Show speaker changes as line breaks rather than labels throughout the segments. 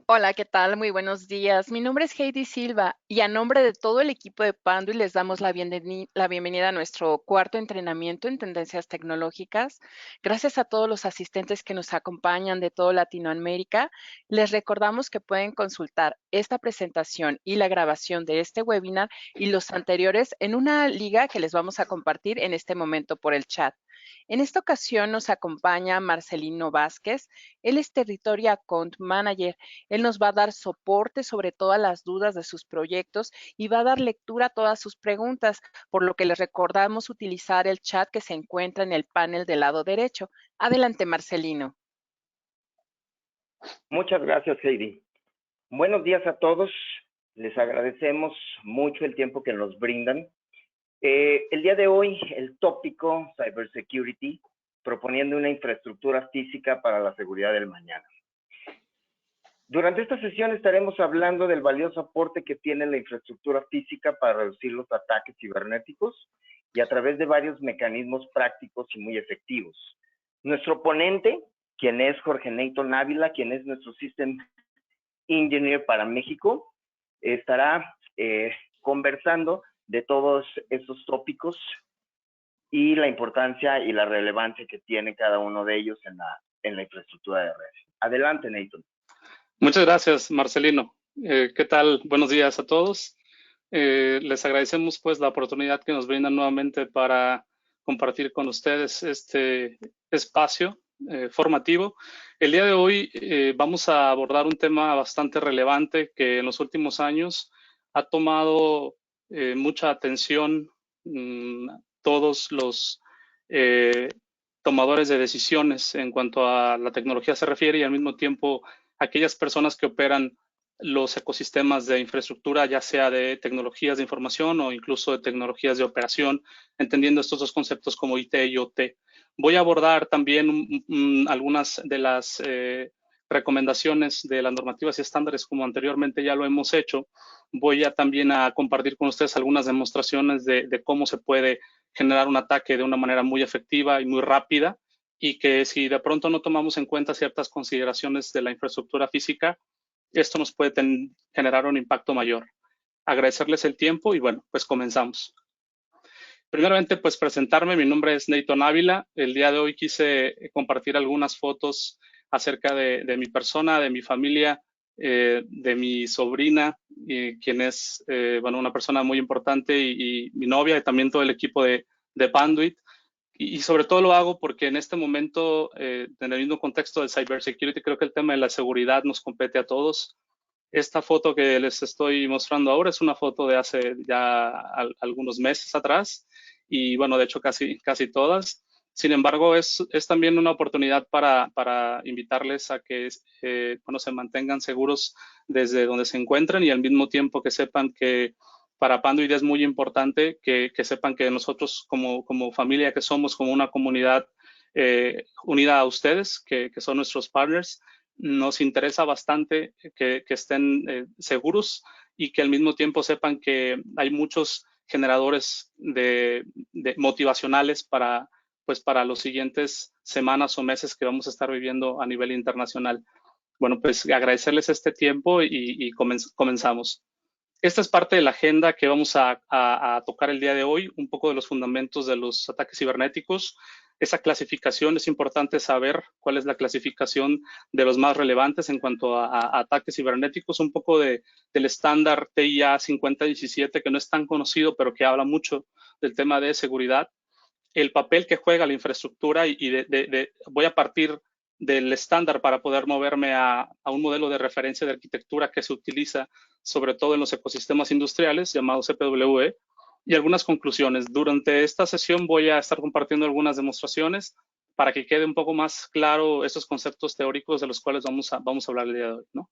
Hola, ¿qué tal? Muy buenos días. Mi nombre es Heidi Silva y a nombre de todo el equipo de Panduit les damos la bienvenida a nuestro cuarto entrenamiento en tendencias tecnológicas. Gracias a todos los asistentes que nos acompañan de toda Latinoamérica. Les recordamos que pueden consultar esta presentación y la grabación de este webinar y los anteriores en una liga que les vamos a compartir en este momento por el chat. En esta ocasión nos acompaña Marcelino Vázquez. Él es Territory Account Manager. Él nos va a dar soporte sobre todas las dudas de sus proyectos y va a dar lectura a todas sus preguntas, por lo que les recordamos utilizar el chat que se encuentra en el panel del lado derecho. Adelante, Marcelino.
Muchas gracias, Heidi. Buenos días a todos. Les agradecemos mucho el tiempo que nos brindan. El día de hoy, el tópico Cybersecurity, proponiendo una infraestructura física para la seguridad del mañana. Durante esta sesión estaremos hablando del valioso aporte que tiene la infraestructura física para reducir los ataques cibernéticos y a través de varios mecanismos prácticos y muy efectivos. Nuestro ponente, quien es Jorge Neyton Ávila, quien es nuestro System Engineer para México, estará conversando de todos estos tópicos y la importancia y la relevancia que tiene cada uno de ellos en la infraestructura de red. Adelante, Neyton.
Muchas gracias, Marcelino. ¿Qué tal? Buenos días a todos. Les agradecemos pues la oportunidad que nos brindan nuevamente para compartir con ustedes este espacio formativo. El día de hoy vamos a abordar un tema bastante relevante que en los últimos años ha tomado mucha atención todos los tomadores de decisiones en cuanto a la tecnología se refiere y al mismo tiempo aquellas personas que operan los ecosistemas de infraestructura, ya sea de tecnologías de información o incluso de tecnologías de operación, entendiendo estos dos conceptos como IT y OT. Voy a abordar también algunas de las recomendaciones de las normativas y estándares como anteriormente ya lo hemos hecho. Voy a también a compartir con ustedes algunas demostraciones de cómo se puede generar un ataque de una manera muy efectiva y muy rápida y que si de pronto no tomamos en cuenta ciertas consideraciones de la infraestructura física, esto nos puede generar un impacto mayor. Agradecerles el tiempo y bueno, pues comenzamos. Primeramente, pues presentarme, mi nombre es Neyton Ávila. El día de hoy quise compartir algunas fotos acerca de mi persona, de mi familia, de mi sobrina, quien es bueno, una persona muy importante y mi novia y también todo el equipo de Panduit. Y sobre todo lo hago porque en este momento, en el mismo contexto de cybersecurity, creo que el tema de la seguridad nos compete a todos. Esta foto que les estoy mostrando ahora es una foto de hace ya algunos meses atrás y bueno, de hecho casi todas. Sin embargo, es también una oportunidad para invitarles a que bueno, se mantengan seguros desde donde se encuentren y al mismo tiempo que sepan que para Panduit es muy importante que sepan que nosotros como familia que somos, como una comunidad unida a ustedes, que son nuestros partners, nos interesa bastante que estén seguros y que al mismo tiempo sepan que hay muchos generadores de motivacionales para los siguientes semanas o meses que vamos a estar viviendo a nivel internacional. Bueno, pues agradecerles este tiempo y comenzamos. Esta es parte de la agenda que vamos a tocar el día de hoy, un poco de los fundamentos de los ataques cibernéticos. Esa clasificación es importante saber cuál es la clasificación de los más relevantes en cuanto a ataques cibernéticos, un poco del estándar TIA 5017, que no es tan conocido, pero que habla mucho del tema de seguridad. El papel que juega la infraestructura y voy a partir del estándar para poder moverme a un modelo de referencia de arquitectura que se utiliza sobre todo en los ecosistemas industriales, llamado CPWE, y algunas conclusiones. Durante esta sesión voy a estar compartiendo algunas demostraciones para que quede un poco más claro esos conceptos teóricos de los cuales vamos a hablar el día de hoy, ¿no?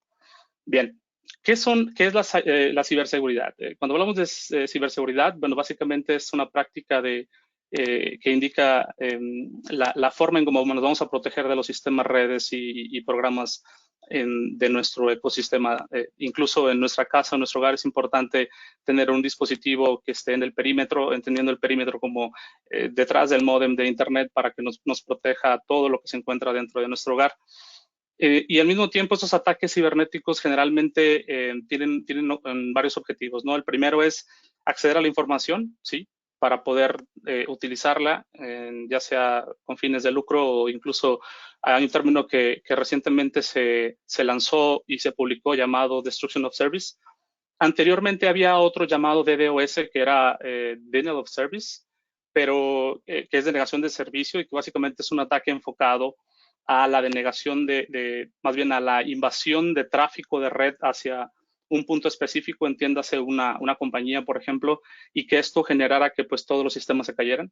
Bien, ¿qué es la ciberseguridad? Cuando hablamos de ciberseguridad, bueno, básicamente es una práctica que indica la forma en cómo nos vamos a proteger de los sistemas, redes y programas de nuestro ecosistema. Incluso en nuestra casa, en nuestro hogar, es importante tener un dispositivo que esté en el perímetro, entendiendo el perímetro como detrás del módem de Internet para que nos proteja todo lo que se encuentra dentro de nuestro hogar. Y al mismo tiempo, estos ataques cibernéticos generalmente tienen varios objetivos, ¿no? El primero es acceder a la información, ¿sí? Para poder utilizarla, ya sea con fines de lucro o incluso hay un término que recientemente se lanzó y se publicó llamado Destruction of Service. Anteriormente había otro llamado DDoS que era Denial of Service, pero que es denegación de servicio y que básicamente es un ataque enfocado a la denegación más bien a la invasión de tráfico de red hacia un punto específico, entiéndase una compañía, por ejemplo, y que esto generara que pues todos los sistemas se cayeran.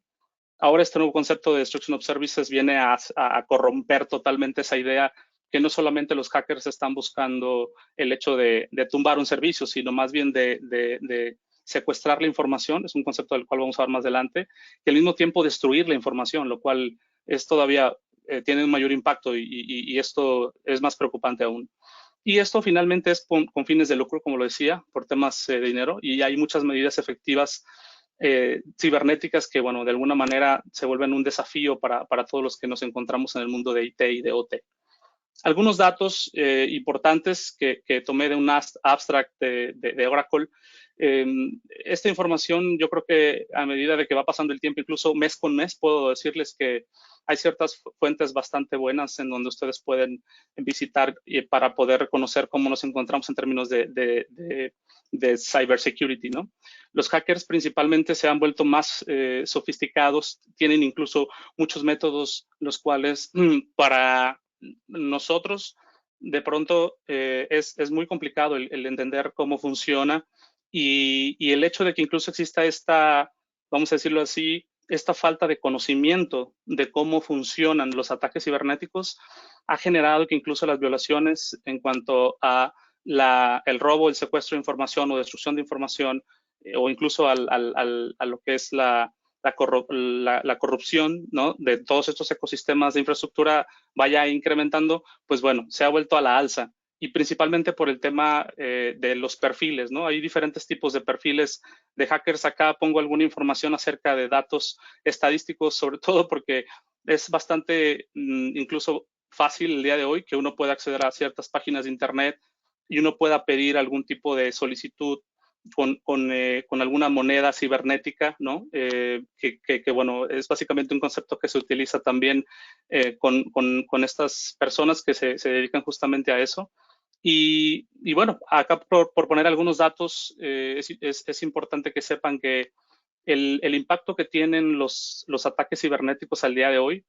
Ahora este nuevo concepto de Destruction of Services viene a corromper totalmente esa idea que no solamente los hackers están buscando el hecho de tumbar un servicio, sino más bien de secuestrar la información, es un concepto del cual vamos a hablar más adelante, y al mismo tiempo destruir la información, lo cual es todavía, tiene un mayor impacto y esto es más preocupante aún. Y esto finalmente es con fines de lucro, como lo decía, por temas de dinero, y hay muchas medidas efectivas cibernéticas que, bueno, de alguna manera se vuelven un desafío para todos los que nos encontramos en el mundo de IT y de OT. Algunos datos importantes que tomé de un abstract de Oracle. Esta información, yo creo que a medida de que va pasando el tiempo, incluso mes con mes, puedo decirles que hay ciertas fuentes bastante buenas en donde ustedes pueden visitar para poder reconocer cómo nos encontramos en términos de cybersecurity, ¿no? Los hackers principalmente se han vuelto más sofisticados, tienen incluso muchos métodos los cuales para nosotros de pronto es muy complicado el entender cómo funciona y el hecho de que incluso exista esta, vamos a decirlo así, esta falta de conocimiento de cómo funcionan los ataques cibernéticos ha generado que incluso las violaciones en cuanto a el robo, el secuestro de información o destrucción de información o incluso a lo que es la corrupción, ¿no? De todos estos ecosistemas de infraestructura vaya incrementando, pues bueno, se ha vuelto a la alza y principalmente por el tema de los perfiles, ¿no? Hay diferentes tipos de perfiles de hackers. Acá pongo alguna información acerca de datos estadísticos, sobre todo porque es bastante incluso fácil el día de hoy que uno pueda acceder a ciertas páginas de internet y uno pueda pedir algún tipo de solicitud con alguna moneda cibernética, ¿no? Que, bueno, es básicamente un concepto que se utiliza también con estas personas que se dedican justamente a eso. Y bueno, acá por poner algunos datos, es importante que sepan que el impacto que tienen los ataques cibernéticos al día de hoy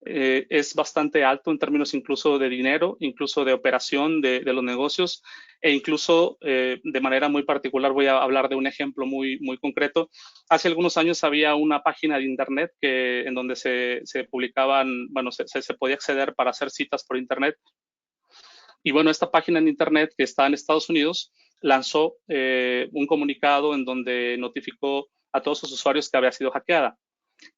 es bastante alto en términos incluso de dinero, incluso de operación de los negocios e incluso de manera muy particular voy a hablar de un ejemplo muy, muy concreto. Hace algunos años había una página de internet en donde se publicaban, bueno, se podía acceder para hacer citas por internet. Y bueno, esta página en internet que está en Estados Unidos lanzó un comunicado en donde notificó a todos sus usuarios que había sido hackeada.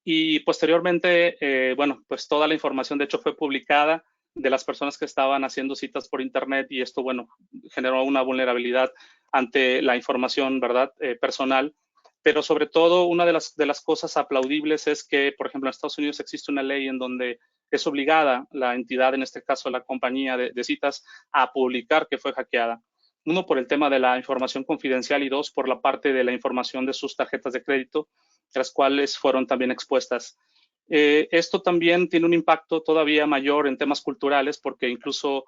Y posteriormente, bueno, pues toda la información de hecho fue publicada de las personas que estaban haciendo citas por internet y esto, bueno, generó una vulnerabilidad ante la información, ¿verdad? Personal. Pero sobre todo, una de las cosas aplaudibles es que, por ejemplo, en Estados Unidos existe una ley en donde es obligada la entidad, en este caso la compañía de citas, a publicar que fue hackeada. Uno, por el tema de la información confidencial y dos, por la parte de la información de sus tarjetas de crédito, las cuales fueron también expuestas. Esto también tiene un impacto todavía mayor en temas culturales porque incluso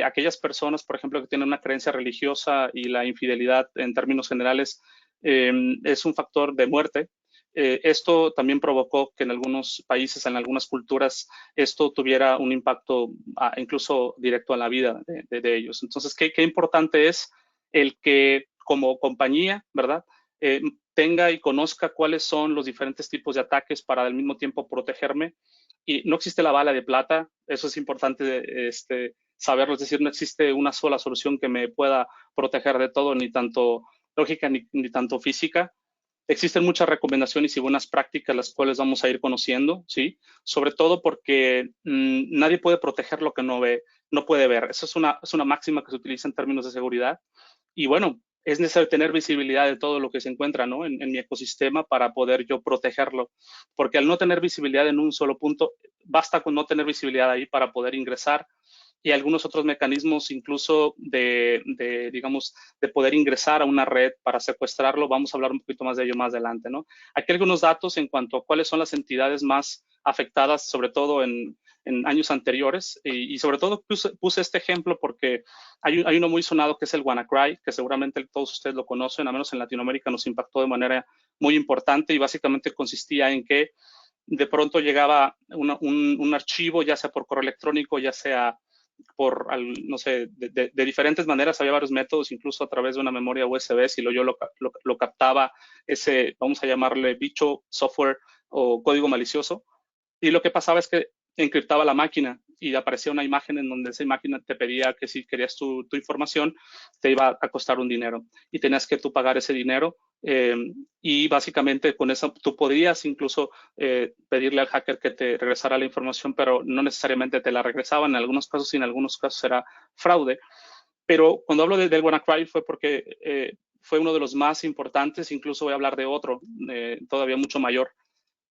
aquellas personas, por ejemplo, que tienen una creencia religiosa y la infidelidad en términos generales es un factor de muerte. Esto también provocó que en algunos países, en algunas culturas, esto tuviera un impacto incluso directo a la vida de ellos. Entonces, qué importante es el que como compañía, ¿verdad? Tenga y conozca cuáles son los diferentes tipos de ataques para al mismo tiempo protegerme. Y no existe la bala de plata, eso es importante saberlo, es decir, no existe una sola solución que me pueda proteger de todo, ni tanto lógica ni tanto física. Existen muchas recomendaciones y buenas prácticas las cuales vamos a ir conociendo, ¿sí? Sobre todo porque nadie puede proteger lo que no puede ver. Esa es una máxima que se utiliza en términos de seguridad. Y bueno, es necesario tener visibilidad de todo lo que se encuentra, ¿no? en mi ecosistema para poder yo protegerlo. Porque al no tener visibilidad en un solo punto, basta con no tener visibilidad ahí para poder ingresar y algunos otros mecanismos incluso digamos, de poder ingresar a una red para secuestrarlo. Vamos a hablar un poquito más de ello más adelante, ¿no? Aquí algunos datos en cuanto a cuáles son las entidades más afectadas, sobre todo en años anteriores, y sobre todo puse este ejemplo porque hay uno muy sonado que es el WannaCry, que seguramente todos ustedes lo conocen, al menos en Latinoamérica nos impactó de manera muy importante, y básicamente consistía en que de pronto llegaba un archivo, ya sea por correo electrónico, ya sea por, no sé, de diferentes maneras. Había varios métodos, incluso a través de una memoria USB, si yo lo captaba, ese, vamos a llamarle bicho, software o código malicioso. Y lo que pasaba es que encriptaba la máquina y aparecía una imagen en donde esa máquina te pedía que si querías tu información, te iba a costar un dinero y tenías que tú pagar ese dinero. Y básicamente con eso tú podrías incluso pedirle al hacker que te regresara la información, pero no necesariamente te la regresaban en algunos casos, y en algunos casos era fraude. Pero cuando hablo del WannaCry fue porque fue uno de los más importantes. Incluso voy a hablar de otro todavía mucho mayor.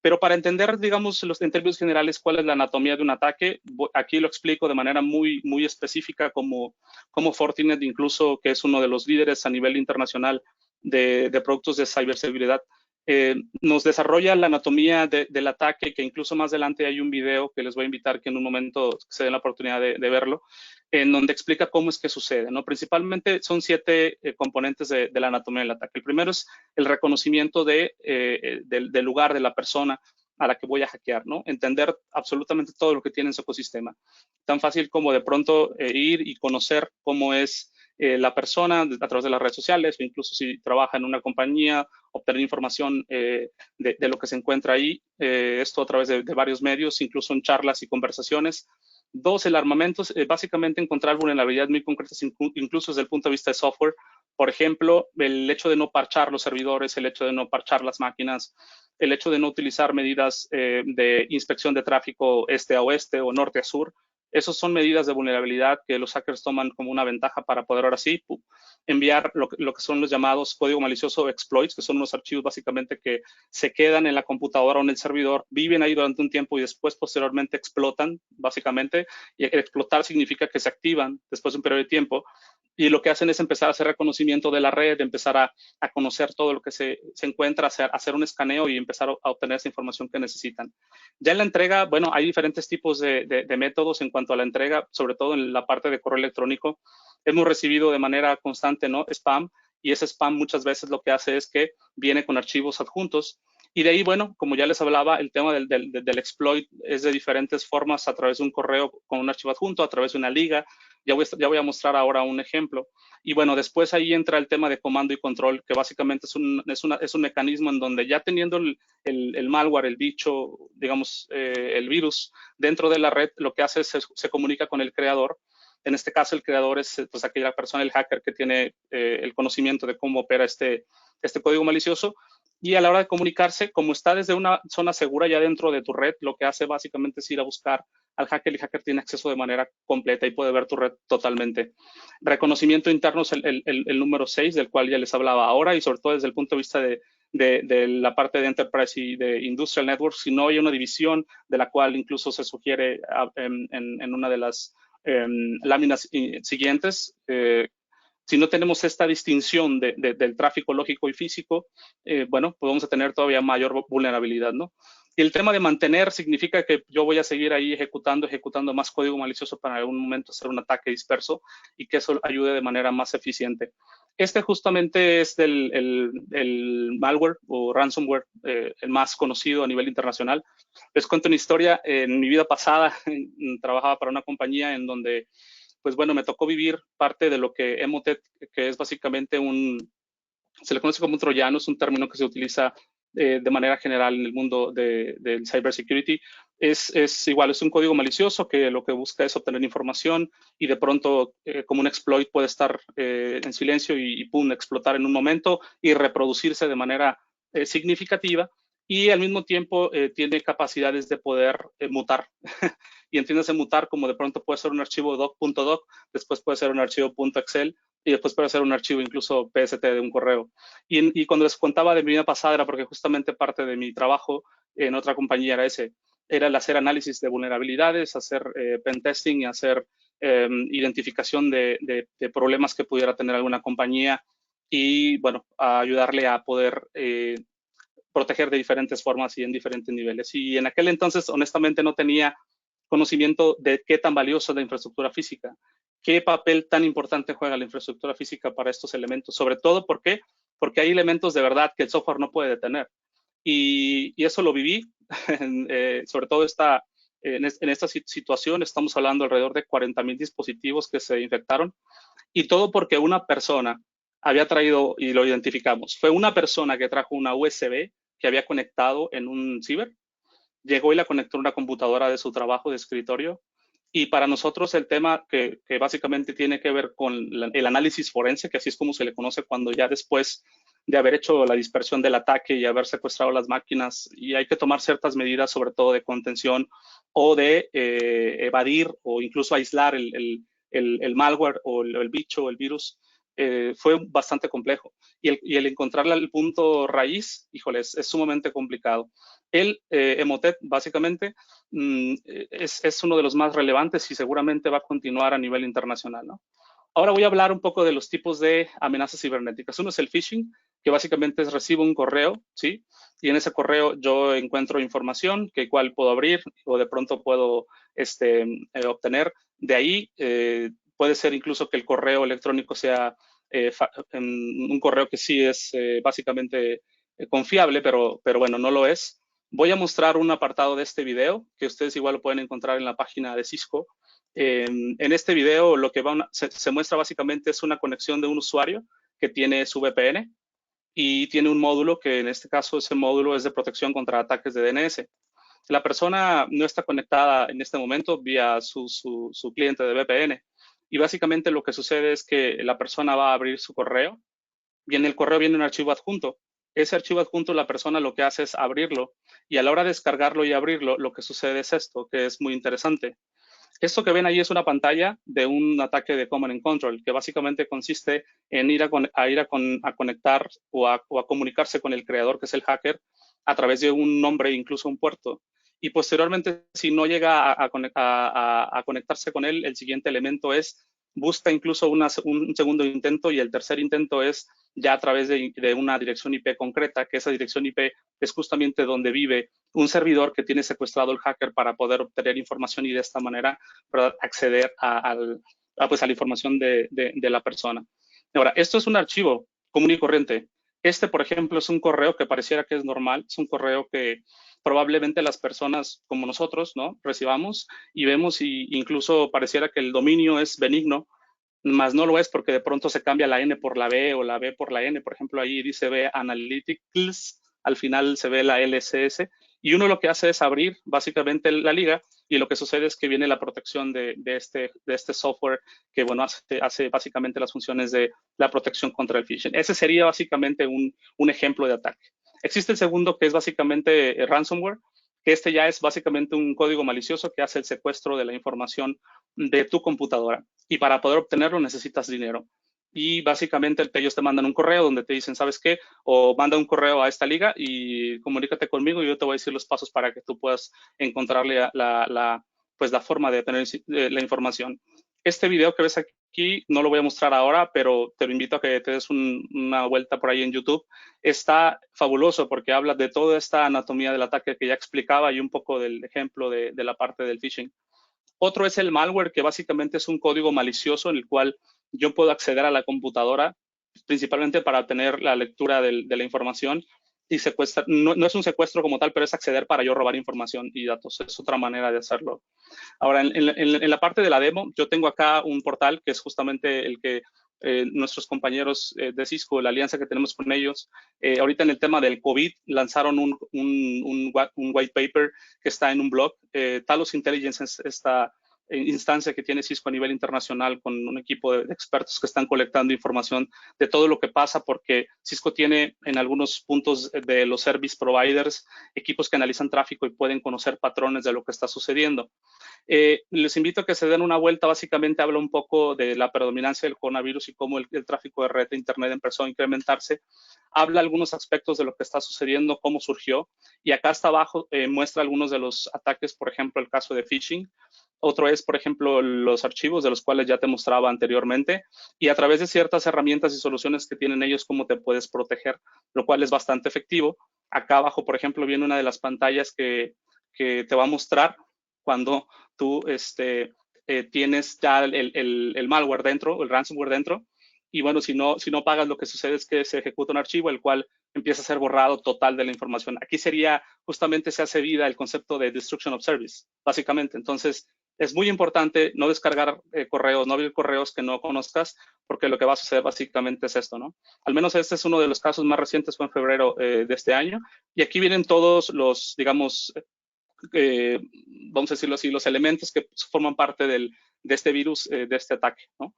Pero para entender, digamos, en términos generales, cuál es la anatomía de un ataque, aquí lo explico de manera muy, muy específica, como Fortinet, incluso, que es uno de los líderes a nivel internacional de productos de ciberseguridad, nos desarrolla la anatomía del ataque, que incluso más adelante hay un video que les voy a invitar que en un momento se den la oportunidad de verlo, en donde explica cómo es que sucede, ¿no? Principalmente son 7 componentes de la anatomía del ataque. El primero es el reconocimiento del lugar de la persona a la que voy a hackear, ¿no? Entender absolutamente todo lo que tiene en su ecosistema. Tan fácil como de pronto ir y conocer cómo es la persona a través de las redes sociales, o incluso si trabaja en una compañía, obtener información de lo que se encuentra ahí, esto a través de varios medios, incluso en charlas y conversaciones. 2, el armamento, básicamente encontrar vulnerabilidades muy concretas, incluso desde el punto de vista de software. Por ejemplo, el hecho de no parchar los servidores, el hecho de no parchar las máquinas, el hecho de no utilizar medidas de inspección de tráfico este a oeste o norte a sur. Esas son medidas de vulnerabilidad que los hackers toman como una ventaja para poder ahora sí enviar lo que son los llamados código malicioso exploits, que son unos archivos básicamente que se quedan en la computadora o en el servidor, viven ahí durante un tiempo y después posteriormente explotan, básicamente. Y explotar significa que se activan después de un periodo de tiempo, y lo que hacen es empezar a hacer reconocimiento de la red, empezar a conocer todo lo que se encuentra, hacer un escaneo y empezar a obtener esa información que necesitan. Ya en la entrega, bueno, hay diferentes tipos de métodos en cuanto a la entrega, sobre todo en la parte de correo electrónico. Hemos recibido de manera constante, ¿no?, spam, y ese spam muchas veces lo que hace es que viene con archivos adjuntos. Y de ahí, bueno, como ya les hablaba, el tema del exploit es de diferentes formas, a través de un correo con un archivo adjunto, a través de una liga. Ya voy a mostrar ahora un ejemplo. Y bueno, después ahí entra el tema de comando y control, que básicamente es un mecanismo en donde, ya teniendo el malware, el bicho, digamos, el virus dentro de la red, lo que hace es se comunica con el creador. En este caso, el creador es pues aquella persona, el hacker, que tiene el conocimiento de cómo opera este código malicioso. Y a la hora de comunicarse, como está desde una zona segura ya dentro de tu red, lo que hace básicamente es ir a buscar al hacker. El hacker tiene acceso de manera completa y puede ver tu red totalmente. Reconocimiento interno es el número 6, del cual ya les hablaba ahora, y sobre todo desde el punto de vista de la parte de Enterprise y de Industrial Networks. Si no hay una división, de la cual incluso se sugiere en una de las láminas siguientes, si no tenemos esta distinción del tráfico lógico y físico, bueno, pues vamos a tener todavía mayor vulnerabilidad, ¿no? Y el tema de mantener significa que yo voy a seguir ahí ejecutando más código malicioso para en algún momento hacer un ataque disperso, y que eso ayude de manera más eficiente. Este justamente es el malware o ransomware, el más conocido a nivel internacional. Les cuento una historia. En mi vida pasada trabajaba para una compañía en donde, pues bueno, me tocó vivir parte de lo que Emotet, que es básicamente se le conoce como un troyano, es un término que se utiliza de manera general en el mundo del cybersecurity. Es igual, es un código malicioso que lo que busca es obtener información, y de pronto, como un exploit, puede estar en silencio y pum, explotar en un momento y reproducirse de manera significativa, y al mismo tiempo tiene capacidades de poder mutar. Y entiéndase mutar como de pronto puede ser un archivo doc.doc, después puede ser un archivo .excel, y después puede ser un archivo incluso PST de un correo. Y cuando les contaba de mi vida pasada, era porque justamente parte de mi trabajo en otra compañía era el hacer análisis de vulnerabilidades, hacer pen testing y hacer identificación de problemas que pudiera tener alguna compañía y, bueno, a ayudarle a poder proteger de diferentes formas y en diferentes niveles. Y en aquel entonces, honestamente, no tenía conocimiento de qué tan valiosa es la infraestructura física, qué papel tan importante juega la infraestructura física para estos elementos, sobre todo porque hay elementos de verdad que el software no puede detener. Y eso lo viví, sobre todo en esta situación, estamos hablando alrededor de 40,000 dispositivos que se infectaron, y todo porque una persona había traído, y lo identificamos, fue una persona que trajo una USB que había conectado en un ciber, llegó y la conectó a una computadora de su trabajo de escritorio. Y para nosotros el tema que básicamente tiene que ver con el análisis forense, que así es como se le conoce cuando ya después de haber hecho la dispersión del ataque y haber secuestrado las máquinas, y hay que tomar ciertas medidas, sobre todo de contención o de evadir o incluso aislar el malware o el bicho o el virus, fue bastante complejo. Y el encontrarle el punto raíz, híjole, es sumamente complicado. El Emotet, básicamente, es uno de los más relevantes y seguramente va a continuar a nivel internacional, ¿no? Ahora voy a hablar un poco de los tipos de amenazas cibernéticas. Uno es el phishing, que básicamente es recibo un correo, ¿sí? Y en ese correo yo encuentro información que igual puedo abrir o de pronto puedo obtener. De ahí puede ser incluso que el correo electrónico sea un correo que sí es básicamente confiable, pero bueno, no lo es. Voy a mostrar un apartado de este video que ustedes igual lo pueden encontrar en la página de Cisco. En este video lo que se muestra básicamente es una conexión de un usuario que tiene su VPN y tiene un módulo que en este caso ese módulo es de protección contra ataques de DNS. La persona no está conectada en este momento vía su cliente de VPN y básicamente lo que sucede es que la persona va a abrir su correo y en el correo viene un archivo adjunto. Ese archivo adjunto la persona lo que hace es abrirlo y a la hora de descargarlo y abrirlo lo que sucede es esto, que es muy interesante. Esto que ven ahí es una pantalla de un ataque de Command and Control, que básicamente consiste en ir a conectar o a comunicarse con el creador, que es el hacker, a través de un nombre, incluso un puerto. Y posteriormente, si no llega a conectarse con él, el siguiente elemento es busca incluso un segundo intento y el tercer intento es ya a través de una dirección IP concreta, que esa dirección IP es justamente donde vive un servidor que tiene secuestrado el hacker para poder obtener información y de esta manera acceder a la información de la persona. Ahora, esto es un archivo común y corriente. Este, por ejemplo, es un correo que pareciera que es normal, es un correo que probablemente las personas como nosotros, ¿no?, recibamos y vemos y incluso pareciera que el dominio es benigno, más no lo es porque de pronto se cambia la N por la B o la B por la N. Por ejemplo, ahí dice B Analytics, al final se ve la LCS y uno lo que hace es abrir básicamente la liga y lo que sucede es que viene la protección de este software que, bueno, hace básicamente las funciones de la protección contra el phishing. Ese sería básicamente un ejemplo de ataque. Existe el segundo que es básicamente ransomware, que este ya es básicamente un código malicioso que hace el secuestro de la información de tu computadora. Y para poder obtenerlo necesitas dinero. Y básicamente ellos te mandan un correo donde te dicen, ¿sabes qué? O manda un correo a esta liga y comunícate conmigo y yo te voy a decir los pasos para que tú puedas encontrarle la forma de tener la información. Este video que ves aquí no lo voy a mostrar ahora, pero te lo invito a que te des una vuelta por ahí en YouTube. Está fabuloso porque habla de toda esta anatomía del ataque que ya explicaba y un poco del ejemplo de la parte del phishing. Otro es el malware, que básicamente es un código malicioso en el cual yo puedo acceder a la computadora, principalmente para tener la lectura de la información y secuestrar. No es un secuestro como tal, pero es acceder para yo robar información y datos. Es otra manera de hacerlo. Ahora, en la parte de la demo, yo tengo acá un portal que es justamente el que nuestros compañeros de Cisco, la alianza que tenemos con ellos, ahorita en el tema del COVID, lanzaron un white paper que está en un blog. Talos Intelligence es esta instancia que tiene Cisco a nivel internacional con un equipo de expertos que están colectando información de todo lo que pasa, porque Cisco tiene en algunos puntos de los service providers equipos que analizan tráfico y pueden conocer patrones de lo que está sucediendo. Les invito a que se den una vuelta. Básicamente habla un poco de la predominancia del coronavirus y cómo el tráfico de red de Internet empezó a incrementarse. Habla algunos aspectos de lo que está sucediendo, cómo surgió. Y acá hasta abajo muestra algunos de los ataques, por ejemplo, el caso de phishing. Otro es, por ejemplo, los archivos de los cuales ya te mostraba anteriormente, y a través de ciertas herramientas y soluciones que tienen ellos, cómo te puedes proteger, lo cual es bastante efectivo. Acá abajo, por ejemplo, viene una de las pantallas que te va a mostrar cuando tú tienes ya el malware dentro, el ransomware dentro, y bueno, si no pagas, lo que sucede es que se ejecuta un archivo, el cual empieza a ser borrado total de la información. Aquí sería, justamente se hace vida el concepto de destruction of service, básicamente. Entonces, es muy importante no descargar correos, no abrir correos que no conozcas, porque lo que va a suceder básicamente es esto, ¿no? Al menos este es uno de los casos más recientes, fue en febrero de este año, y aquí vienen todos los, digamos, vamos a decirlo así, los elementos que forman parte de este virus, de este ataque, ¿no?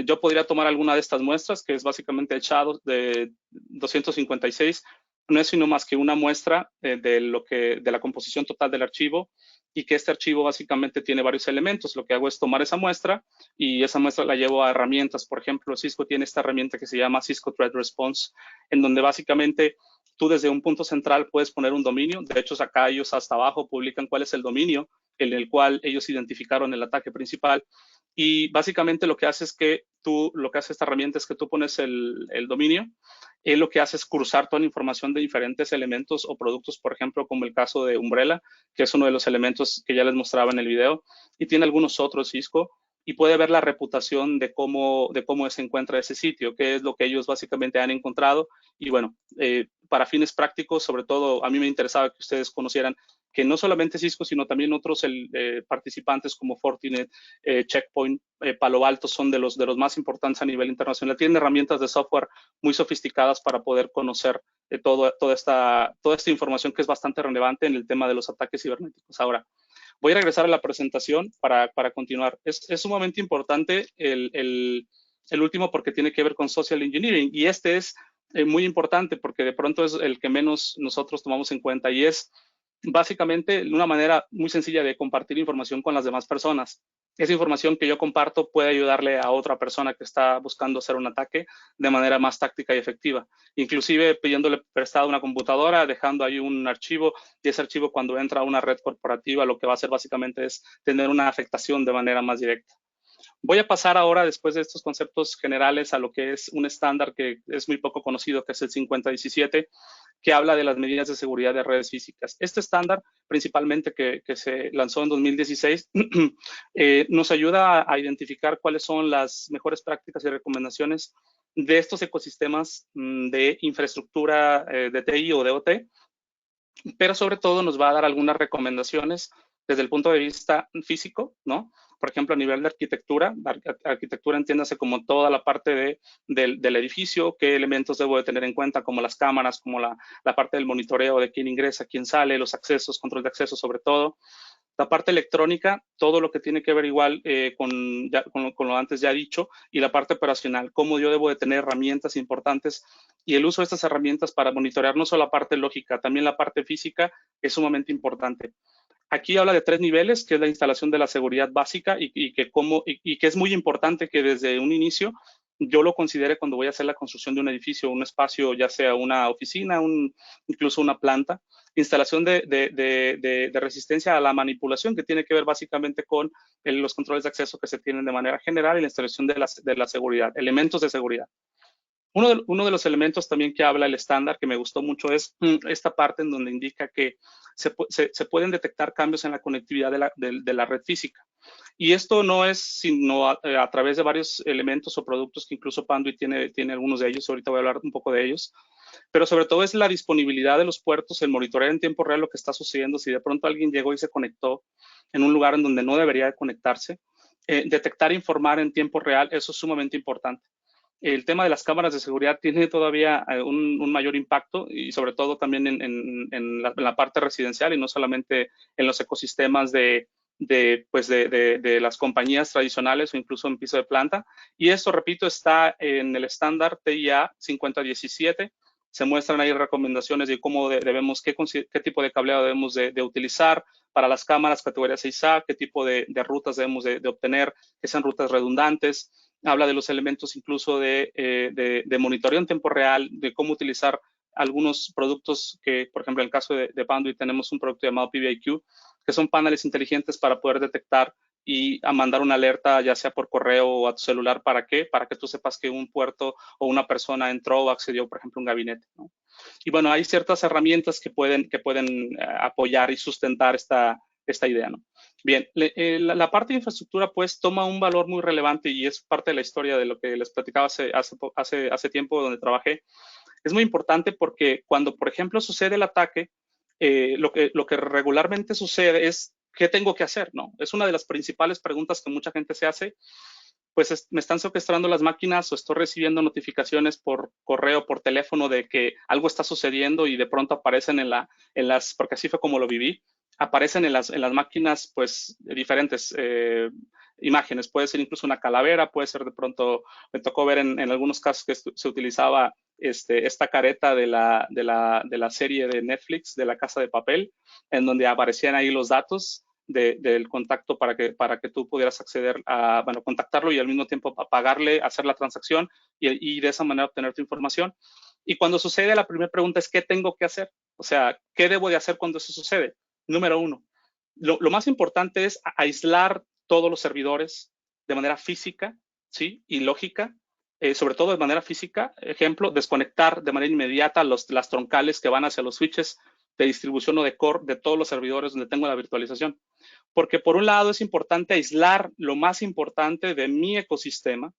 Yo podría tomar alguna de estas muestras, que es básicamente el SHA de 256, no es sino más que una muestra de la composición total del archivo, y que este archivo básicamente tiene varios elementos. Lo que hago es tomar esa muestra y esa muestra la llevo a herramientas. Por ejemplo, Cisco tiene esta herramienta que se llama Cisco Threat Response, en donde básicamente tú desde un punto central puedes poner un dominio. De hecho, acá ellos hasta abajo publican cuál es el dominio en el cual ellos identificaron el ataque principal. Y básicamente lo que hace esta herramienta es que tú pones el dominio, y lo que hace es cruzar toda la información de diferentes elementos o productos, por ejemplo, como el caso de Umbrella, que es uno de los elementos que ya les mostraba en el video, y tiene algunos otros Cisco, y puede ver la reputación de cómo se encuentra ese sitio, qué es lo que ellos básicamente han encontrado. Y bueno, para fines prácticos, sobre todo, a mí me interesaba que ustedes conocieran que no solamente Cisco, sino también otros participantes como Fortinet, Checkpoint, Palo Alto, son de los más importantes a nivel internacional. Tienen herramientas de software muy sofisticadas para poder conocer toda esta información, que es bastante relevante en el tema de los ataques cibernéticos. Ahora, voy a regresar a la presentación para continuar. Es sumamente importante el último, porque tiene que ver con social engineering, y este es muy importante porque de pronto es el que menos nosotros tomamos en cuenta, y es básicamente una manera muy sencilla de compartir información con las demás personas. Esa información que yo comparto puede ayudarle a otra persona que está buscando hacer un ataque de manera más táctica y efectiva, inclusive pidiéndole prestado una computadora, dejando ahí un archivo, y ese archivo, cuando entra a una red corporativa, lo que va a hacer básicamente es tener una afectación de manera más directa. Voy a pasar ahora, después de estos conceptos generales, a lo que es un estándar que es muy poco conocido, que es el 5017, que habla de las medidas de seguridad de redes físicas. Este estándar, principalmente que se lanzó en 2016, nos ayuda a identificar cuáles son las mejores prácticas y recomendaciones de estos ecosistemas de infraestructura de TI o de OT, pero sobre todo nos va a dar algunas recomendaciones desde el punto de vista físico, ¿no? Por ejemplo, a nivel de arquitectura, arquitectura entiéndase como toda la parte del edificio, qué elementos debo de tener en cuenta, como las cámaras, como la parte del monitoreo de quién ingresa, quién sale, los accesos, control de acceso sobre todo. La parte electrónica, todo lo que tiene que ver igual con lo antes ya dicho, y la parte operacional, cómo yo debo de tener herramientas importantes, y el uso de estas herramientas para monitorear no solo la parte lógica, también la parte física es sumamente importante. Aquí habla de 3 niveles, que es la instalación de la seguridad básica, y que es muy importante que desde un inicio yo lo considere cuando voy a hacer la construcción de un edificio, un espacio, ya sea una oficina, incluso una planta. Instalación de resistencia a la manipulación, que tiene que ver básicamente con los controles de acceso que se tienen de manera general, y la instalación de la seguridad, elementos de seguridad. Uno de los elementos también que habla el estándar, que me gustó mucho, es esta parte en donde indica que se pueden detectar cambios en la conectividad de la red física. Y esto no es sino a través de varios elementos o productos, que incluso Panduit tiene algunos de ellos. Ahorita voy a hablar un poco de ellos. Pero sobre todo es la disponibilidad de los puertos, el monitorear en tiempo real lo que está sucediendo. Si de pronto alguien llegó y se conectó en un lugar en donde no debería de conectarse, detectar e informar en tiempo real, eso es sumamente importante. El tema de las cámaras de seguridad tiene todavía un mayor impacto, y sobre todo también en la parte residencial, y no solamente en los ecosistemas de las compañías tradicionales o incluso en piso de planta. Y esto, repito, está en el estándar TIA 5017. Se muestran ahí recomendaciones de cómo qué tipo de cableado debemos de utilizar para las cámaras categoría 6A, qué tipo de rutas debemos de obtener, que sean rutas redundantes. Habla de los elementos incluso de monitoreo en tiempo real, de cómo utilizar algunos productos que, por ejemplo, en el caso de Panduit tenemos un producto llamado PBIQ, que son paneles inteligentes para poder detectar y a mandar una alerta, ya sea por correo o a tu celular. ¿Para qué? Para que tú sepas que un puerto o una persona entró o accedió, por ejemplo, a un gabinete, ¿no? Y bueno, hay ciertas herramientas que pueden apoyar y sustentar esta idea, ¿no? Bien, la parte de infraestructura pues toma un valor muy relevante y es parte de la historia de lo que les platicaba hace tiempo donde trabajé. Es muy importante porque cuando, por ejemplo, sucede el ataque, lo que regularmente sucede es ¿qué tengo que hacer? ¿No? Es una de las principales preguntas que mucha gente se hace. Pues me están secuestrando las máquinas o estoy recibiendo notificaciones por correo, por teléfono de que algo está sucediendo y de pronto aparecen porque así fue como lo viví, aparecen en las máquinas pues diferentes imágenes. Puede ser incluso una calavera, puede ser de pronto, me tocó ver en algunos casos que se utilizaba esta careta de la serie de Netflix, de La Casa de Papel, en donde aparecían ahí los datos del contacto para que tú pudieras acceder a, bueno, contactarlo y al mismo tiempo pagarle, hacer la transacción y de esa manera obtener tu información. Y cuando sucede, la primera pregunta es, ¿qué tengo que hacer? O sea, ¿qué debo de hacer cuando eso sucede? Número uno, lo más importante es aislar todos los servidores de manera física, ¿sí? Y lógica, sobre todo de manera física. Ejemplo, desconectar de manera inmediata las troncales que van hacia los switches de distribución o de core de todos los servidores donde tengo la virtualización. Porque por un lado es importante aislar lo más importante de mi ecosistema,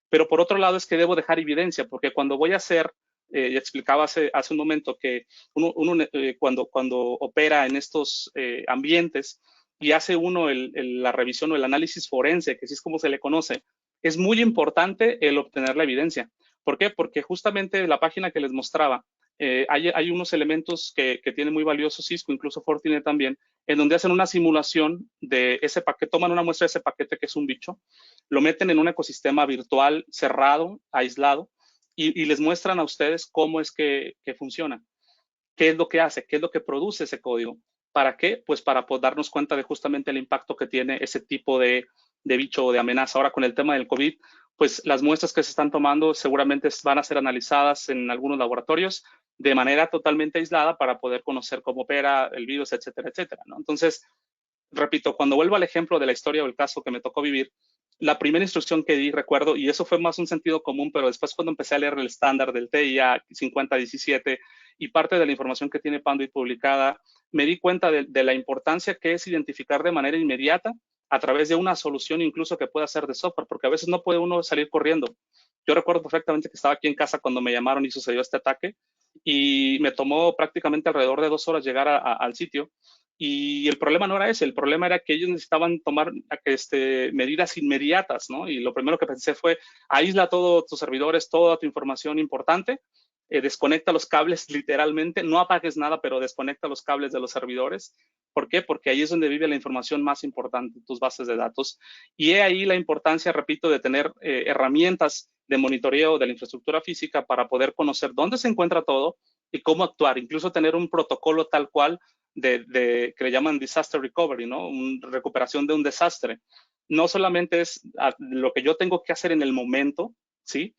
pero por otro lado es que debo dejar evidencia, porque cuando voy a hacer, ya explicaba hace un momento que uno cuando opera en estos ambientes y hace uno la revisión o el análisis forense, que así es como se le conoce, es muy importante el obtener la evidencia. ¿Por qué? Porque justamente la página que les mostraba, hay unos elementos que tiene muy valioso Cisco, incluso Fortinet también, en donde hacen una simulación de ese paquete, toman una muestra de ese paquete que es un bicho, lo meten en un ecosistema virtual cerrado, aislado, y les muestran a ustedes cómo es que funciona, qué es lo que hace, qué es lo que produce ese código. ¿Para qué? Pues para darnos cuenta de justamente el impacto que tiene ese tipo de bicho o de amenaza. Ahora con el tema del COVID, pues las muestras que se están tomando seguramente van a ser analizadas en algunos laboratorios de manera totalmente aislada para poder conocer cómo opera el virus, etcétera, etcétera, ¿no? Entonces, repito, cuando vuelvo al ejemplo de la historia o el caso que me tocó vivir, la primera instrucción que di, recuerdo, y eso fue más un sentido común, pero después cuando empecé a leer el estándar del TIA 5017 y parte de la información que tiene Panduit publicada, me di cuenta de la importancia que es identificar de manera inmediata a través de una solución incluso que pueda ser de software, porque a veces no puede uno salir corriendo. Yo recuerdo perfectamente que estaba aquí en casa cuando me llamaron y sucedió este ataque y me tomó prácticamente alrededor de 2 horas llegar al sitio. Y el problema no era ese, el problema era que ellos necesitaban tomar medidas inmediatas, ¿no? Y lo primero que pensé fue, aísla todos tus servidores, toda tu información importante, desconecta los cables literalmente, no apagues nada, pero desconecta los cables de los servidores. ¿Por qué? Porque ahí es donde vive la información más importante, tus bases de datos. Y he ahí la importancia, repito, de tener herramientas de monitoreo de la infraestructura física para poder conocer dónde se encuentra todo y cómo actuar, incluso tener un protocolo tal cual que le llaman disaster recovery, ¿no? Recuperación de un desastre. No solamente es lo que yo tengo que hacer en el momento, ¿sí?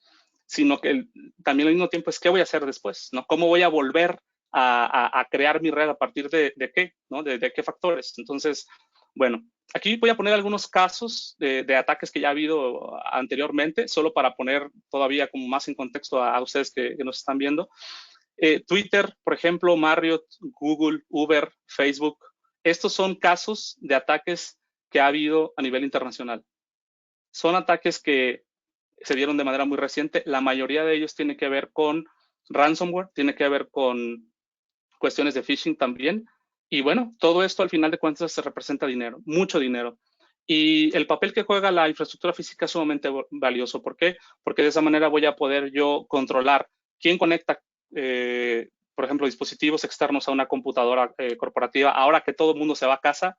Sino que también al mismo tiempo es qué voy a hacer después, ¿no? ¿Cómo voy a volver a crear mi red a partir de qué, ¿no? De qué factores. Entonces, bueno, aquí voy a poner algunos casos de ataques que ya ha habido anteriormente, solo para poner todavía como más en contexto a ustedes que nos están viendo. Twitter, por ejemplo, Marriott, Google, Uber, Facebook, estos son casos de ataques que ha habido a nivel internacional. Son ataques que se dieron de manera muy reciente. La mayoría de ellos tiene que ver con ransomware, tiene que ver con cuestiones de phishing también. Y bueno, todo esto al final de cuentas se representa dinero, mucho dinero. Y el papel que juega la infraestructura física es sumamente valioso. ¿Por qué? Porque de esa manera voy a poder yo controlar quién conecta, por ejemplo, dispositivos externos a una computadora corporativa. Ahora que todo el mundo se va a casa,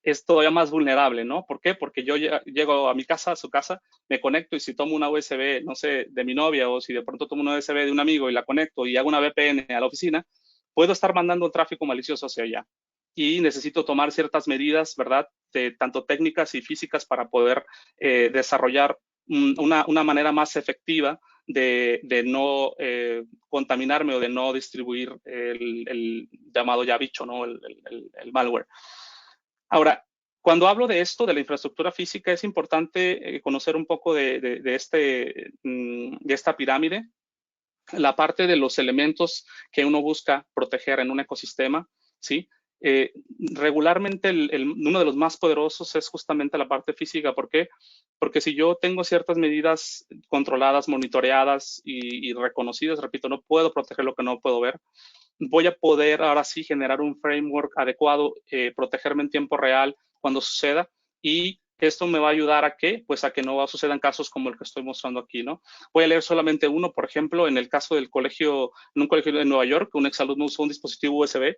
es todavía más vulnerable, ¿no? ¿Por qué? Porque yo llego a mi casa, a su casa, me conecto y si tomo una USB, no sé, de mi novia o si de pronto tomo una USB de un amigo y la conecto y hago una VPN a la oficina, puedo estar mandando un tráfico malicioso hacia allá. Y necesito tomar ciertas medidas, ¿verdad? Tanto técnicas y físicas para poder desarrollar una manera más efectiva de no contaminarme o de no distribuir el llamado ya bicho, ¿no? El malware. Ahora, Cuando hablo de esto, de la infraestructura física, es importante conocer un poco de esta pirámide, la parte de los elementos que uno busca proteger en un ecosistema, ¿sí? Regularmente uno de los más poderosos es justamente la parte física. ¿Por qué? Porque si yo tengo ciertas medidas controladas, monitoreadas y reconocidas, repito, no puedo proteger lo que no puedo ver, voy a poder ahora sí generar un framework adecuado, protegerme en tiempo real cuando suceda, y esto me va a ayudar a que, pues a que no sucedan casos como el que estoy mostrando aquí, ¿no? Voy a leer solamente uno, por ejemplo, en el caso del colegio, en un colegio de Nueva York, un exalumno usó un dispositivo USB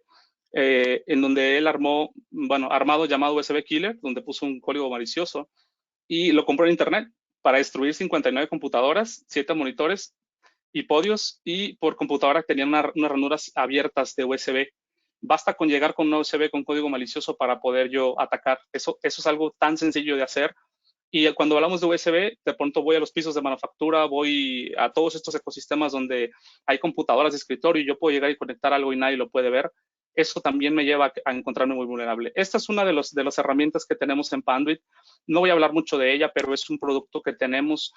en donde él armado llamado USB Killer, donde puso un código malicioso y lo compró en internet para destruir 59 computadoras, 7 monitores y podios, y por computadora tenían unas ranuras abiertas de USB. Basta con llegar con una USB con código malicioso para poder yo atacar. Eso es algo tan sencillo de hacer. Y cuando hablamos de USB, de pronto voy a los pisos de manufactura, voy a todos estos ecosistemas donde hay computadoras de escritorio y yo puedo llegar y conectar algo y nadie lo puede ver. Eso también me lleva a encontrarme muy vulnerable. Esta es una de las herramientas que tenemos en Panduit. No voy a hablar mucho de ella, pero es un producto que tenemos,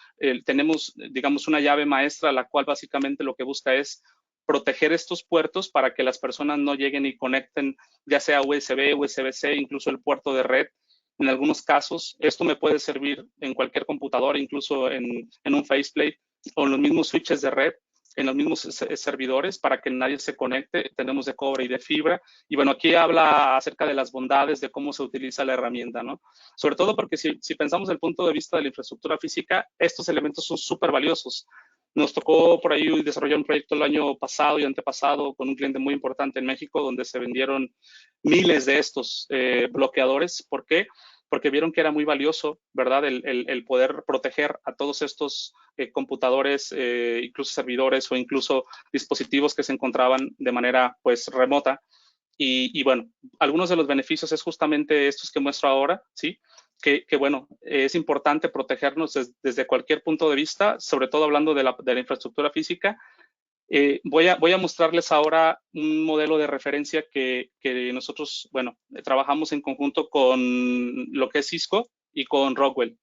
digamos, una llave maestra, la cual básicamente lo que busca es proteger estos puertos para que las personas no lleguen y conecten, ya sea USB, USB-C, incluso el puerto de red. En algunos casos, esto me puede servir en cualquier computadora, incluso en un faceplate o en los mismos switches de red, en los mismos servidores, para que nadie se conecte. Tenemos de cobre y de fibra. Y bueno, aquí habla acerca de las bondades de cómo se utiliza la herramienta, ¿no? Sobre todo porque si pensamos desde el punto de vista de la infraestructura física, estos elementos son súper valiosos. Nos tocó por ahí desarrollar un proyecto el año pasado y antepasado con un cliente muy importante en México, donde se vendieron miles de estos bloqueadores. ¿Por qué? Porque vieron que era muy valioso, ¿verdad? El poder proteger a todos estos computadores, incluso servidores o incluso dispositivos que se encontraban de manera, pues, remota. Y bueno, algunos de los beneficios es justamente estos que muestro ahora, ¿sí? Que bueno, es importante protegernos desde cualquier punto de vista, sobre todo hablando de la infraestructura física. Voy a mostrarles ahora un modelo de referencia que nosotros, bueno, trabajamos en conjunto con lo que es Cisco y con Rockwell.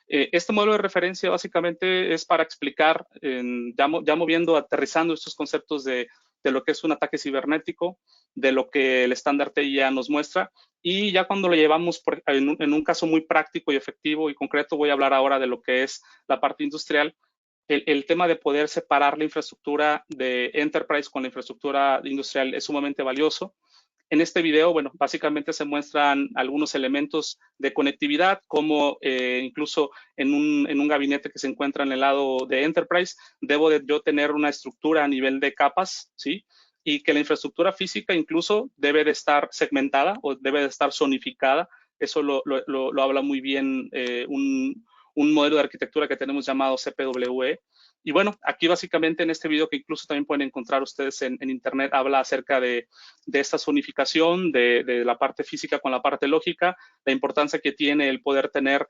Este modelo de referencia básicamente es para explicar, ya moviendo, aterrizando estos conceptos de lo que es un ataque cibernético, de lo que el estándar TI ya nos muestra, y ya cuando lo llevamos en un caso muy práctico y efectivo y concreto, voy a hablar ahora de lo que es la parte industrial. El tema de poder separar la infraestructura de enterprise con la infraestructura industrial es sumamente valioso. En este video, bueno, básicamente se muestran algunos elementos de conectividad, como incluso en un gabinete que se encuentra en el lado de enterprise, debo de yo tener una estructura a nivel de capas, ¿sí? Y que la infraestructura física incluso debe de estar segmentada o debe de estar zonificada. Eso lo habla muy bien un modelo de arquitectura que tenemos llamado CPWE. Y bueno, aquí básicamente en este video, que incluso también pueden encontrar ustedes en internet, habla acerca de esta zonificación de la parte física con la parte lógica, la importancia que tiene el poder tener,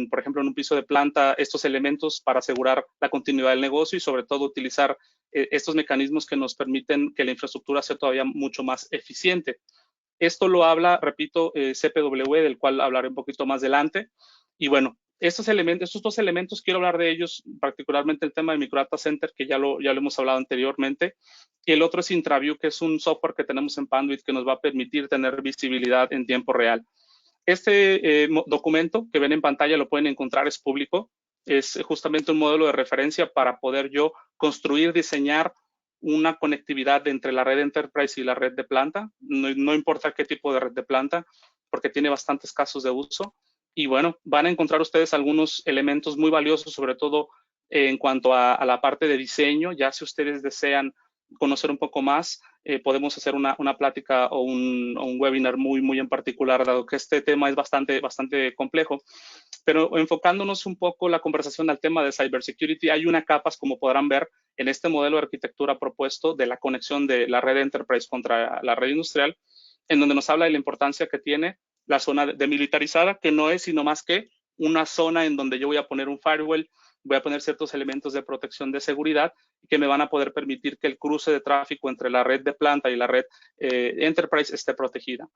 por ejemplo, en un piso de planta, estos elementos para asegurar la continuidad del negocio y sobre todo utilizar estos mecanismos que nos permiten que la infraestructura sea todavía mucho más eficiente. Esto lo habla, repito, CPWE, del cual hablaré un poquito más adelante. Y bueno, estos dos elementos, quiero hablar de ellos, particularmente el tema de Microdata Center, que ya lo hemos hablado anteriormente. Y el otro es IntraView, que es un software que tenemos en Panduit que nos va a permitir tener visibilidad en tiempo real. Este documento que ven en pantalla lo pueden encontrar, es público. Es justamente un modelo de referencia para poder yo construir, diseñar una conectividad entre la red Enterprise y la red de planta. No importa qué tipo de red de planta, porque tiene bastantes casos de uso. Y bueno, van a encontrar ustedes algunos elementos muy valiosos, sobre todo en cuanto a la parte de diseño. Ya si ustedes desean conocer un poco más, podemos hacer una plática o un webinar muy en particular, dado que este tema es bastante complejo. Pero enfocándonos un poco la conversación al tema de cybersecurity, hay una capa, como podrán ver, en este modelo de arquitectura propuesto de la conexión de la red Enterprise contra la red industrial, en donde nos habla de la importancia que tiene la zona demilitarizada, que no es sino más que una zona en donde yo voy a poner un firewall, voy a poner ciertos elementos de protección de seguridad que me van a poder permitir que el cruce de tráfico entre la red de planta y la red Enterprise esté protegida.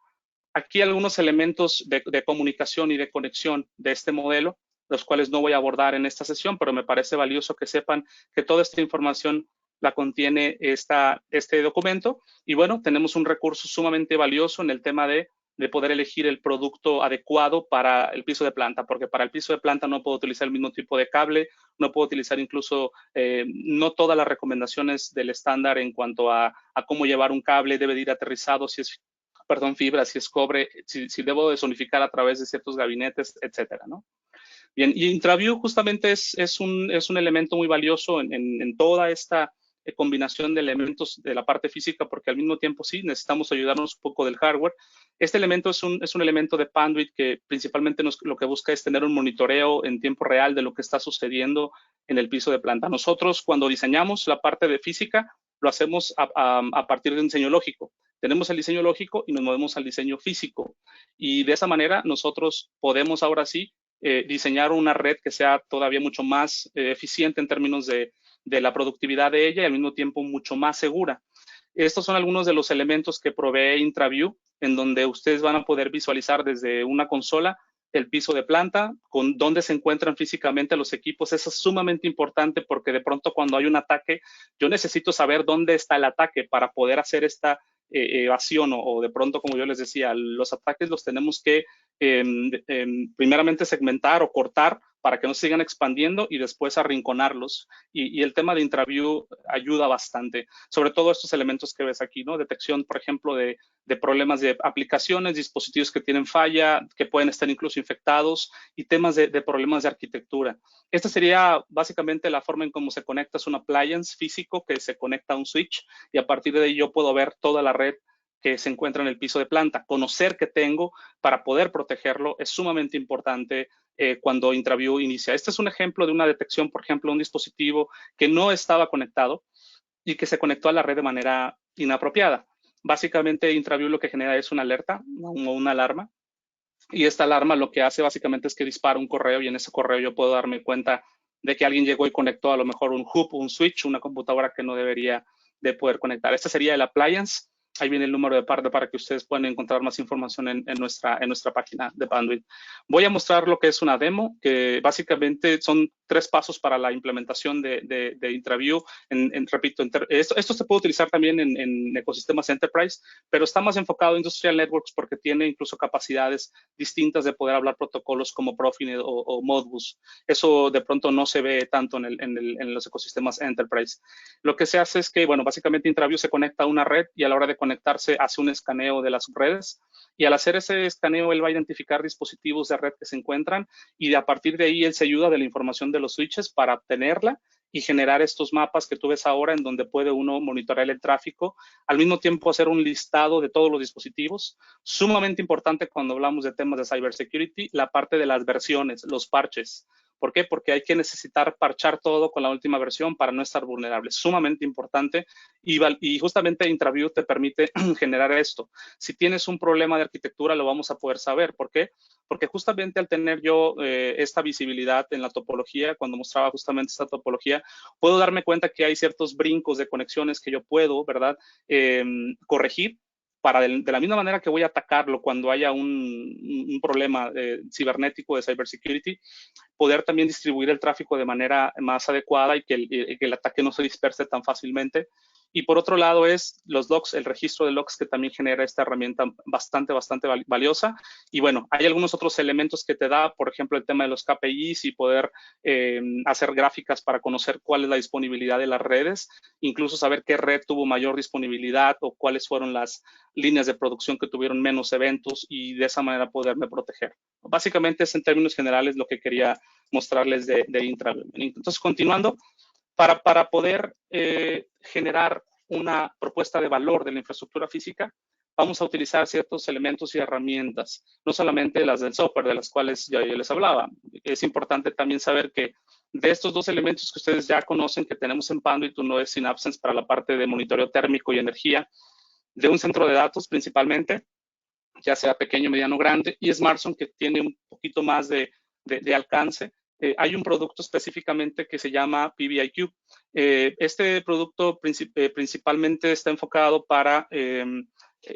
Aquí algunos elementos de comunicación y de conexión de este modelo, los cuales no voy a abordar en esta sesión, pero me parece valioso que sepan que toda esta información la contiene este documento. Y bueno, tenemos un recurso sumamente valioso en el tema de poder elegir el producto adecuado para el piso de planta, porque para el piso de planta no puedo utilizar el mismo tipo de cable, no puedo utilizar incluso, no todas las recomendaciones del estándar en cuanto a cómo llevar un cable, debe de ir aterrizado, si es fibra, si es cobre, si debo desonificar a través de ciertos gabinetes, etcétera, ¿no? Bien, y IntraView justamente es un elemento muy valioso en toda esta combinación de elementos de la parte física, porque al mismo tiempo sí necesitamos ayudarnos un poco del hardware. Este elemento es un elemento de Panduit que principalmente lo que busca es tener un monitoreo en tiempo real de lo que está sucediendo en el piso de planta. Nosotros cuando diseñamos la parte de física, lo hacemos a partir de un diseño lógico. Tenemos el diseño lógico y nos movemos al diseño físico. Y de esa manera nosotros podemos ahora sí diseñar una red que sea todavía mucho más eficiente en términos de la productividad de ella y al mismo tiempo mucho más segura. Estos son algunos de los elementos que provee IntraView, en donde ustedes van a poder visualizar desde una consola el piso de planta, con dónde se encuentran físicamente los equipos. Eso es sumamente importante porque de pronto cuando hay un ataque, yo necesito saber dónde está el ataque para poder hacer esta evasión o de pronto, como yo les decía, los ataques los tenemos que primeramente segmentar o cortar para que no sigan expandiendo y después arrinconarlos. Y el tema de IntraView ayuda bastante, sobre todo estos elementos que ves aquí, ¿no? Detección, por ejemplo, de problemas de aplicaciones, dispositivos que tienen falla, que pueden estar incluso infectados y temas de problemas de arquitectura. Esta sería básicamente la forma en cómo se conecta. Es un appliance físico que se conecta a un switch y a partir de ahí yo puedo ver toda la red que se encuentra en el piso de planta. Conocer qué tengo para poder protegerlo es sumamente importante cuando IntraView inicia. Este es un ejemplo de una detección, por ejemplo, un dispositivo que no estaba conectado y que se conectó a la red de manera inapropiada. Básicamente, IntraView lo que genera es una alerta o una alarma. Y esta alarma lo que hace básicamente es que dispara un correo y en ese correo yo puedo darme cuenta de que alguien llegó y conectó a lo mejor un hub, un switch, una computadora que no debería de poder conectar. Este sería el appliance. Ahí viene el número de parte para que ustedes puedan encontrar más información en nuestra página de Panduit. Voy a mostrar lo que es una demo, que básicamente son 3 pasos para la implementación de IntraView. Repito, esto se puede utilizar también en ecosistemas Enterprise, pero está más enfocado en Industrial Networks porque tiene incluso capacidades distintas de poder hablar protocolos como Profinet o Modbus. Eso de pronto no se ve tanto en los ecosistemas Enterprise. Lo que se hace es que, bueno, básicamente IntraView se conecta a una red y a la hora de conectarse hace un escaneo de las subredes y al hacer ese escaneo él va a identificar dispositivos de red que se encuentran y a partir de ahí él se ayuda de la información de los switches para obtenerla y generar estos mapas que tú ves ahora en donde puede uno monitorear el tráfico, al mismo tiempo hacer un listado de todos los dispositivos. Sumamente importante cuando hablamos de temas de cybersecurity, la parte de las versiones, los parches. ¿Por qué? Porque hay que necesitar parchar todo con la última versión para no estar vulnerable. Sumamente importante y justamente IntraView te permite generar esto. Si tienes un problema de arquitectura, lo vamos a poder saber. ¿Por qué? Porque justamente al tener yo esta visibilidad en la topología, cuando mostraba justamente esta topología, puedo darme cuenta que hay ciertos brincos de conexiones que yo puedo, ¿verdad? Corregir para de la misma manera que voy a atacarlo cuando haya un problema cibernético de cybersecurity, poder también distribuir el tráfico de manera más adecuada y que el ataque no se disperse tan fácilmente. Y por otro lado es los logs, el registro de logs que también genera esta herramienta bastante valiosa. Y bueno, hay algunos otros elementos que te da, por ejemplo, el tema de los KPIs y poder hacer gráficas para conocer cuál es la disponibilidad de las redes, incluso saber qué red tuvo mayor disponibilidad o cuáles fueron las líneas de producción que tuvieron menos eventos y de esa manera poderme proteger. Básicamente es en términos generales lo que quería mostrarles de IntraView. Entonces, continuando, para poder generar una propuesta de valor de la infraestructura física, vamos a utilizar ciertos elementos y herramientas, no solamente las del software, de las cuales ya yo les hablaba. Es importante también saber que de estos 2 elementos que ustedes ya conocen que tenemos en Panduit, uno es Synapsense para la parte de monitoreo térmico y energía, de un centro de datos principalmente, ya sea pequeño, mediano, grande, y SmartZone que tiene un poquito más de alcance. Hay un producto específicamente que se llama Este producto principalmente está enfocado para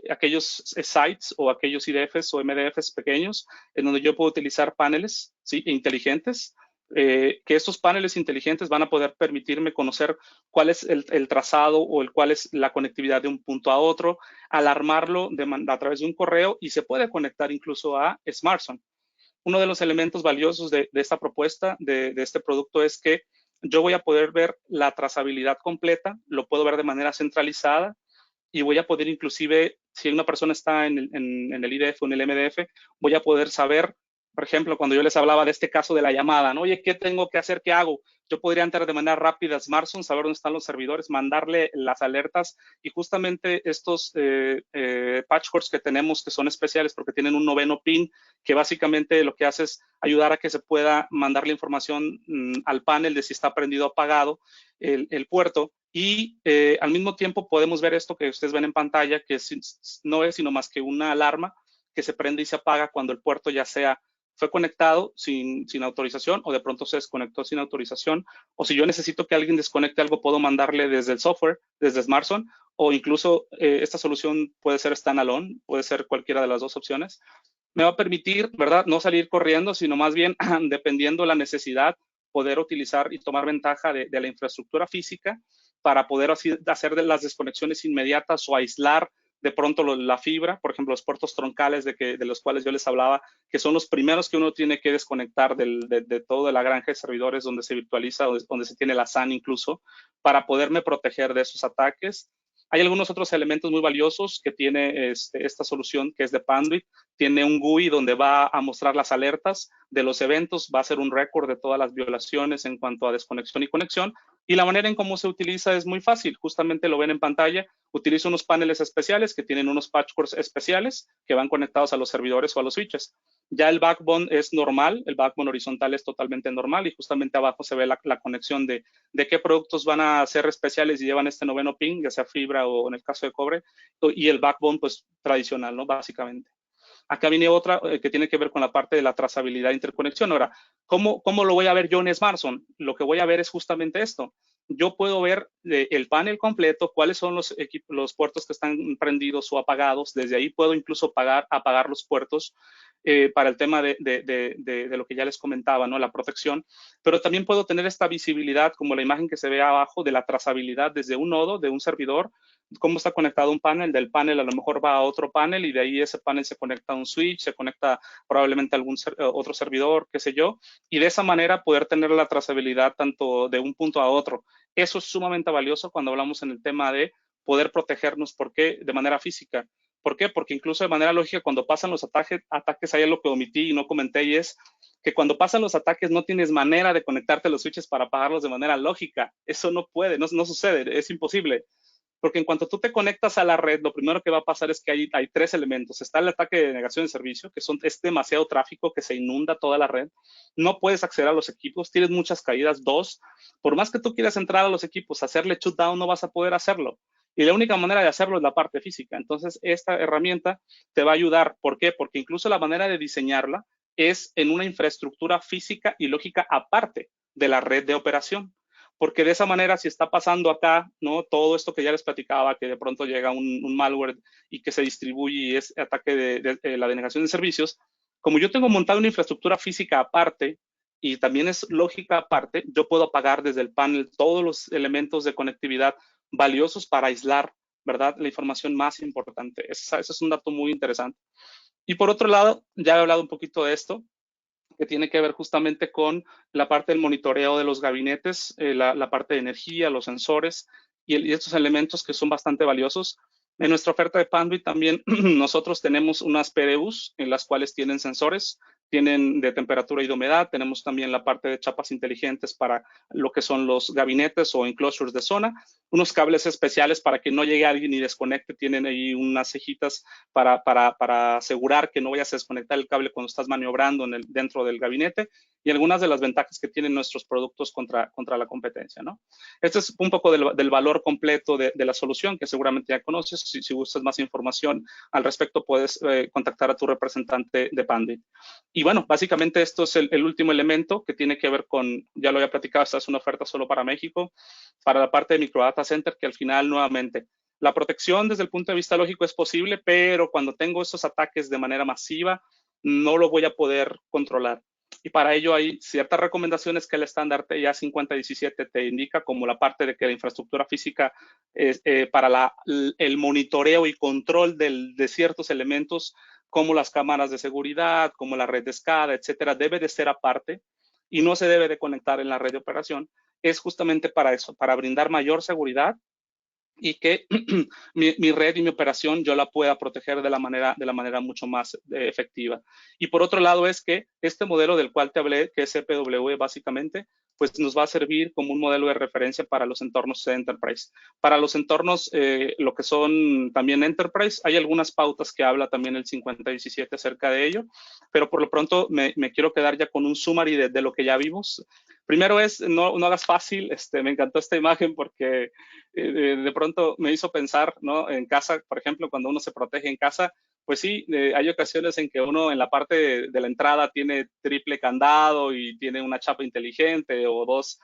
aquellos sites o aquellos IDFs o MDFs pequeños en donde yo puedo utilizar paneles, ¿sí?, inteligentes, que estos paneles inteligentes van a poder permitirme conocer cuál es el trazado o cuál es la conectividad de un punto a otro, alarmarlo a través de un correo, y se puede conectar incluso a SmartZone. Uno de los elementos valiosos de esta propuesta, de este producto, es que yo voy a poder ver la trazabilidad completa, lo puedo ver de manera centralizada, y voy a poder inclusive, si una persona está en el IDF o en el MDF, voy a poder saber, por ejemplo, cuando yo les hablaba de este caso de la llamada, ¿no? Oye, ¿qué tengo que hacer? ¿Qué hago? Yo podría entrar de manera rápida a SmartZone, saber dónde están los servidores, mandarle las alertas, y justamente estos patchworks que tenemos, que son especiales porque tienen un 9º pin, que básicamente lo que hace es ayudar a que se pueda mandar la información al panel de si está prendido o apagado el puerto, y al mismo tiempo podemos ver esto que ustedes ven en pantalla, que no es sino más que una alarma que se prende y se apaga cuando el puerto ya sea fue conectado sin autorización, o de pronto se desconectó sin autorización, o si yo necesito que alguien desconecte algo, puedo mandarle desde el software, desde SmartZone, o incluso esta solución puede ser standalone, puede ser cualquiera de las dos opciones. Me va a permitir, ¿verdad?, no salir corriendo, sino más bien, dependiendo de la necesidad, poder utilizar y tomar ventaja de la infraestructura física para poder hacer de las desconexiones inmediatas o aislar de pronto la fibra, por ejemplo, los puertos troncales de los cuales yo les hablaba, que son los primeros que uno tiene que desconectar de toda la granja de servidores donde se virtualiza, donde se tiene la SAN incluso, para poderme proteger de esos ataques. Hay algunos otros elementos muy valiosos que tiene esta solución, que es de Panduit. Tiene un GUI donde va a mostrar las alertas de los eventos, va a hacer un récord de todas las violaciones en cuanto a desconexión y conexión, y la manera en cómo se utiliza es muy fácil. Justamente lo ven en pantalla. Utilizo unos paneles especiales que tienen unos patchworks especiales que van conectados a los servidores o a los switches. Ya el backbone es normal, el backbone horizontal es totalmente normal, y justamente abajo se ve la conexión de qué productos van a ser especiales y llevan este 9º pin, ya sea fibra o en el caso de cobre, y el backbone pues tradicional, ¿no?, básicamente. Acá viene otra que tiene que ver con la parte de la trazabilidad e interconexión. Ahora, ¿cómo lo voy a ver yo en SmartZone? Lo que voy a ver es justamente esto. Yo puedo ver el panel completo, cuáles son los puertos que están prendidos o apagados. Desde ahí puedo incluso apagar los puertos para el tema de lo que ya les comentaba, ¿no?, la protección. Pero también puedo tener esta visibilidad, como la imagen que se ve abajo, de la trazabilidad desde un nodo, de un servidor, cómo está conectado un panel, del panel a lo mejor va a otro panel, y de ahí ese panel se conecta a un switch, se conecta probablemente a algún otro servidor, qué sé yo, y de esa manera poder tener la trazabilidad tanto de un punto a otro. Eso es sumamente valioso cuando hablamos en el tema de poder protegernos. ¿Por qué? De manera física. ¿Por qué? Porque incluso de manera lógica, cuando pasan los ataques, hay algo que omití y no comenté, y es que cuando pasan los ataques no tienes manera de conectarte a los switches para apagarlos de manera lógica. Eso no puede, no sucede, es imposible. Porque en cuanto tú te conectas a la red, lo primero que va a pasar es que hay 3 elementos. Está el ataque de negación de servicio, que es demasiado tráfico, que se inunda toda la red. No puedes acceder a los equipos, tienes muchas caídas. 2, por más que tú quieras entrar a los equipos, hacerle shutdown, no vas a poder hacerlo. Y la única manera de hacerlo es la parte física. Entonces, esta herramienta te va a ayudar. ¿Por qué? Porque incluso la manera de diseñarla es en una infraestructura física y lógica aparte de la red de operación. Porque de esa manera, si está pasando acá, ¿no?, todo esto que ya les platicaba, que de pronto llega un malware y que se distribuye y es ataque de la denegación de servicios, como yo tengo montado una infraestructura física aparte y también es lógica aparte, yo puedo apagar desde el panel todos los elementos de conectividad valiosos para aislar, ¿verdad?, la información más importante. Ese es un dato muy interesante. Y por otro lado, ya he hablado un poquito de esto, que tiene que ver justamente con la parte del monitoreo de los gabinetes, la parte de energía, los sensores y estos elementos que son bastante valiosos. En nuestra oferta de Panduit también nosotros tenemos unas PDUs en las cuales tienen sensores, tienen de temperatura y de humedad. Tenemos también la parte de chapas inteligentes para lo que son los gabinetes o enclosures de zona. Unos cables especiales para que no llegue alguien y desconecte. Tienen ahí unas cejitas para asegurar que no vayas a desconectar el cable cuando estás maniobrando dentro del gabinete, y algunas de las ventajas que tienen nuestros productos contra la competencia, ¿no? Este es un poco del valor completo de la solución, que seguramente ya conoces. Si gustas más información al respecto, puedes contactar a tu representante de Panduit. Y bueno, básicamente esto es el último elemento que tiene que ver con, ya lo había platicado, esta es una oferta solo para México, para la parte de Micro Data Center, que al final nuevamente La protección desde el punto de vista lógico es posible, pero cuando tengo esos ataques de manera masiva, no lo voy a poder controlar. Y para ello hay ciertas recomendaciones que el estándar TIA 5017 te indica, como la parte de que la infraestructura física para el monitoreo y control de ciertos elementos, como las cámaras de seguridad, como la red de SCADA, etcétera, debe de ser aparte y no se debe de conectar en la red de operación. Es justamente para eso, para brindar mayor seguridad y que mi red y mi operación yo la pueda proteger de la manera mucho más efectiva. Y por otro lado es que este modelo del cual te hablé, que es CPW básicamente, pues nos va a servir como un modelo de referencia para los entornos de Enterprise. Para los entornos, lo que son también Enterprise, hay algunas pautas que habla también el 5017 acerca de ello, pero por lo pronto me quiero quedar ya con un summary de lo que ya vimos. Primero es, no hagas fácil, me encantó esta imagen porque de pronto me hizo pensar, ¿no? En casa, por ejemplo, cuando uno se protege en casa, pues sí, hay ocasiones en que uno en la parte de la entrada tiene triple candado y tiene una chapa inteligente o dos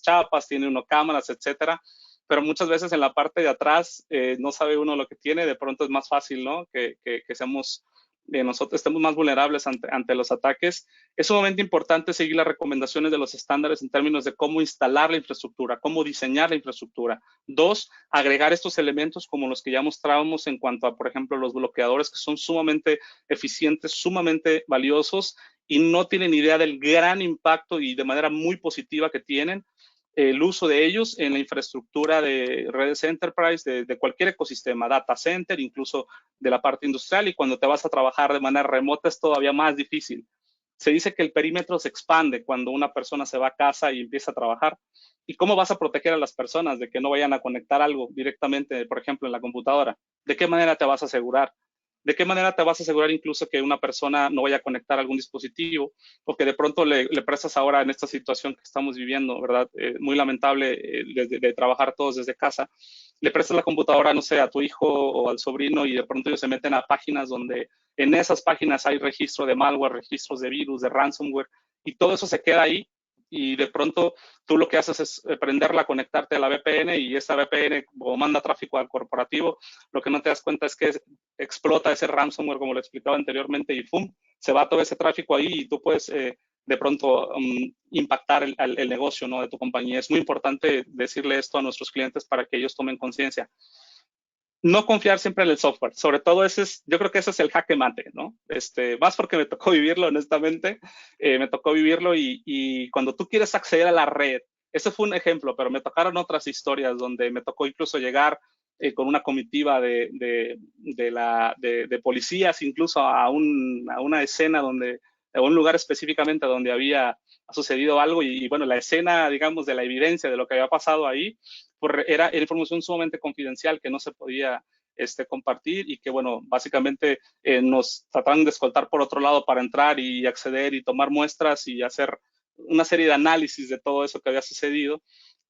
chapas, tiene uno cámaras, etcétera. Pero muchas veces en la parte de atrás no sabe uno lo que tiene, de pronto es más fácil, ¿no? Que seamos nosotros estemos más vulnerables ante los ataques. Es sumamente importante seguir las recomendaciones de los estándares en términos de cómo instalar la infraestructura, cómo diseñar la infraestructura. Dos, agregar estos elementos como los que ya mostrábamos en cuanto a, por ejemplo, los bloqueadores, que son sumamente eficientes, sumamente valiosos y no tienen idea del gran impacto y de manera muy positiva que tienen el uso de ellos en la infraestructura de redes enterprise, de cualquier ecosistema, data center, incluso de la parte industrial, y cuando te vas a trabajar de manera remota es todavía más difícil. Se dice que el perímetro se expande cuando una persona se va a casa y empieza a trabajar. ¿Y cómo vas a proteger a las personas de que no vayan a conectar algo directamente, por ejemplo, en la computadora? ¿De qué manera te vas a asegurar? ¿De qué manera te vas a asegurar incluso que una persona no vaya a conectar algún dispositivo o que de pronto le prestas ahora en esta situación que estamos viviendo, ¿verdad? Muy lamentable de trabajar todos desde casa. Le prestas la computadora, no sé, a tu hijo o al sobrino y de pronto ellos se meten a páginas donde en esas páginas hay registro de malware, registros de virus, de ransomware y todo eso se queda ahí y de pronto tú lo que haces es prenderla, conectarte a la VPN y esa VPN o manda tráfico al corporativo. Lo que no te das cuenta es que explota ese ransomware, como lo explicaba anteriormente, y ¡pum! Se va todo ese tráfico ahí y tú puedes de pronto impactar el negocio, ¿no? De tu compañía. Es muy importante decirle esto a nuestros clientes para que ellos tomen conciencia. No confiar siempre en el software, sobre todo yo creo que ese es el jaque mate, ¿no? Más porque me tocó vivirlo, honestamente, me tocó vivirlo y cuando tú quieres acceder a la red, ese fue un ejemplo, pero me tocaron otras historias donde me tocó incluso llegar con una comitiva de policías, incluso a una escena a un lugar específicamente donde había sucedido algo y bueno, la escena, digamos, de la evidencia de lo que había pasado ahí, era información sumamente confidencial que no se podía compartir y que, bueno, básicamente nos trataron de escoltar por otro lado para entrar y acceder y tomar muestras y hacer una serie de análisis de todo eso que había sucedido.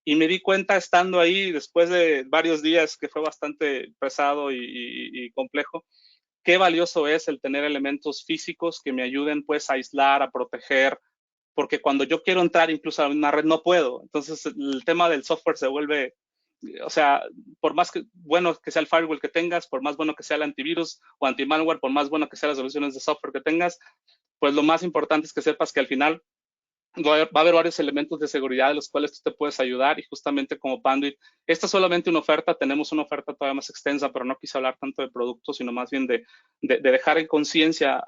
Y me di cuenta estando ahí después de varios días que fue bastante pesado y complejo, qué valioso es el tener elementos físicos que me ayuden pues a aislar, a proteger, porque cuando yo quiero entrar incluso a una red no puedo. Entonces el tema del software se vuelve, o sea, por más bueno que sea el firewall que tengas, por más bueno que sea el antivirus o anti-malware, por más bueno que sean las soluciones de software que tengas, pues lo más importante es que sepas que al final va a haber varios elementos de seguridad de los cuales tú te puedes ayudar y justamente como Panduit, esta es solamente una oferta, tenemos una oferta todavía más extensa, pero no quise hablar tanto de productos, sino más bien de dejar en conciencia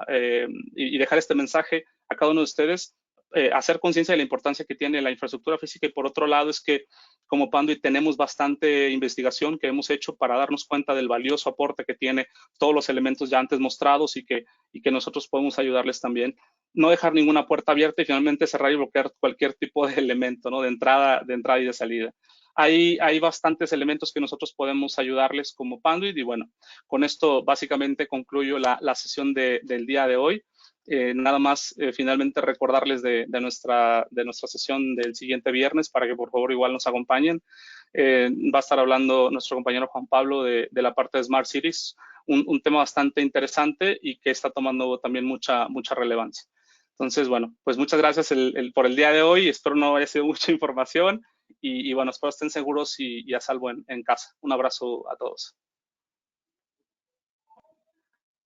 y dejar este mensaje a cada uno de ustedes, hacer conciencia de la importancia que tiene la infraestructura física y por otro lado es que como Panduit tenemos bastante investigación que hemos hecho para darnos cuenta del valioso aporte que tiene todos los elementos ya antes mostrados y que nosotros podemos ayudarles también. No dejar ninguna puerta abierta y finalmente cerrar y bloquear cualquier tipo de elemento, ¿no? De entrada y de salida. Hay bastantes elementos que nosotros podemos ayudarles como Panduit y bueno, con esto básicamente concluyo la sesión del día de hoy. Nada más finalmente recordarles de nuestra sesión del siguiente viernes para que por favor igual nos acompañen. Va a estar hablando nuestro compañero Juan Pablo de la parte de Smart Cities, un tema bastante interesante y que está tomando también mucha relevancia. Entonces, bueno, pues muchas gracias por el día de hoy. Espero no haya sido mucha información y bueno, espero estén seguros y a salvo en casa. Un abrazo a todos.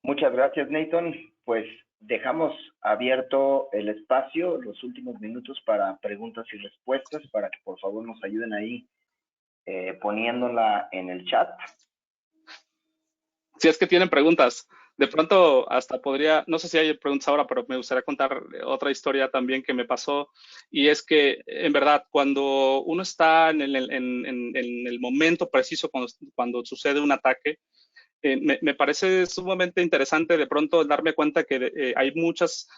Muchas gracias, Nathan. Pues dejamos abierto el espacio, los últimos minutos para preguntas y respuestas, para que por favor nos ayuden ahí poniéndola en el chat.
Si es que tienen preguntas, de pronto hasta podría, no sé si hay preguntas ahora, pero me gustaría contar otra historia también que me pasó, y es que en verdad cuando uno está en el momento preciso, cuando sucede un ataque, me parece sumamente interesante de pronto darme cuenta que hay muchas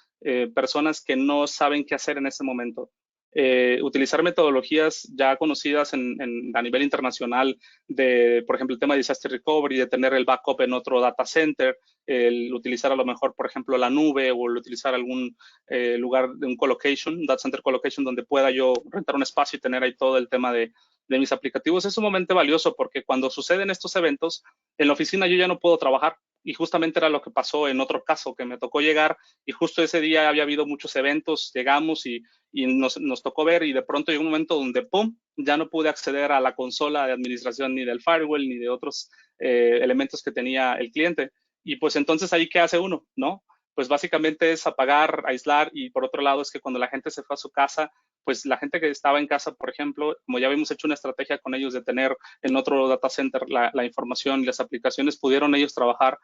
personas que no saben qué hacer en ese momento. Utilizar metodologías ya conocidas a nivel internacional de, por ejemplo, el tema de disaster recovery, de tener el backup en otro data center, el utilizar a lo mejor, por ejemplo, la nube o el utilizar algún lugar de un colocation, un data center colocation, donde pueda yo rentar un espacio y tener ahí todo el tema de mis aplicativos, es sumamente valioso porque cuando suceden estos eventos, en la oficina yo ya no puedo trabajar y justamente era lo que pasó en otro caso, que me tocó llegar y justo ese día había habido muchos eventos, llegamos y nos tocó ver y de pronto llegó un momento donde, ¡pum!, ya no pude acceder a la consola de administración ni del firewall ni de otros elementos que tenía el cliente. Y pues entonces ahí, ¿qué hace uno? ¿No? Pues básicamente es apagar, aislar y por otro lado es que cuando la gente se fue a su casa, pues la gente que estaba en casa, por ejemplo, como ya habíamos hecho una estrategia con ellos de tener en otro data center la información y las aplicaciones, pudieron ellos trabajar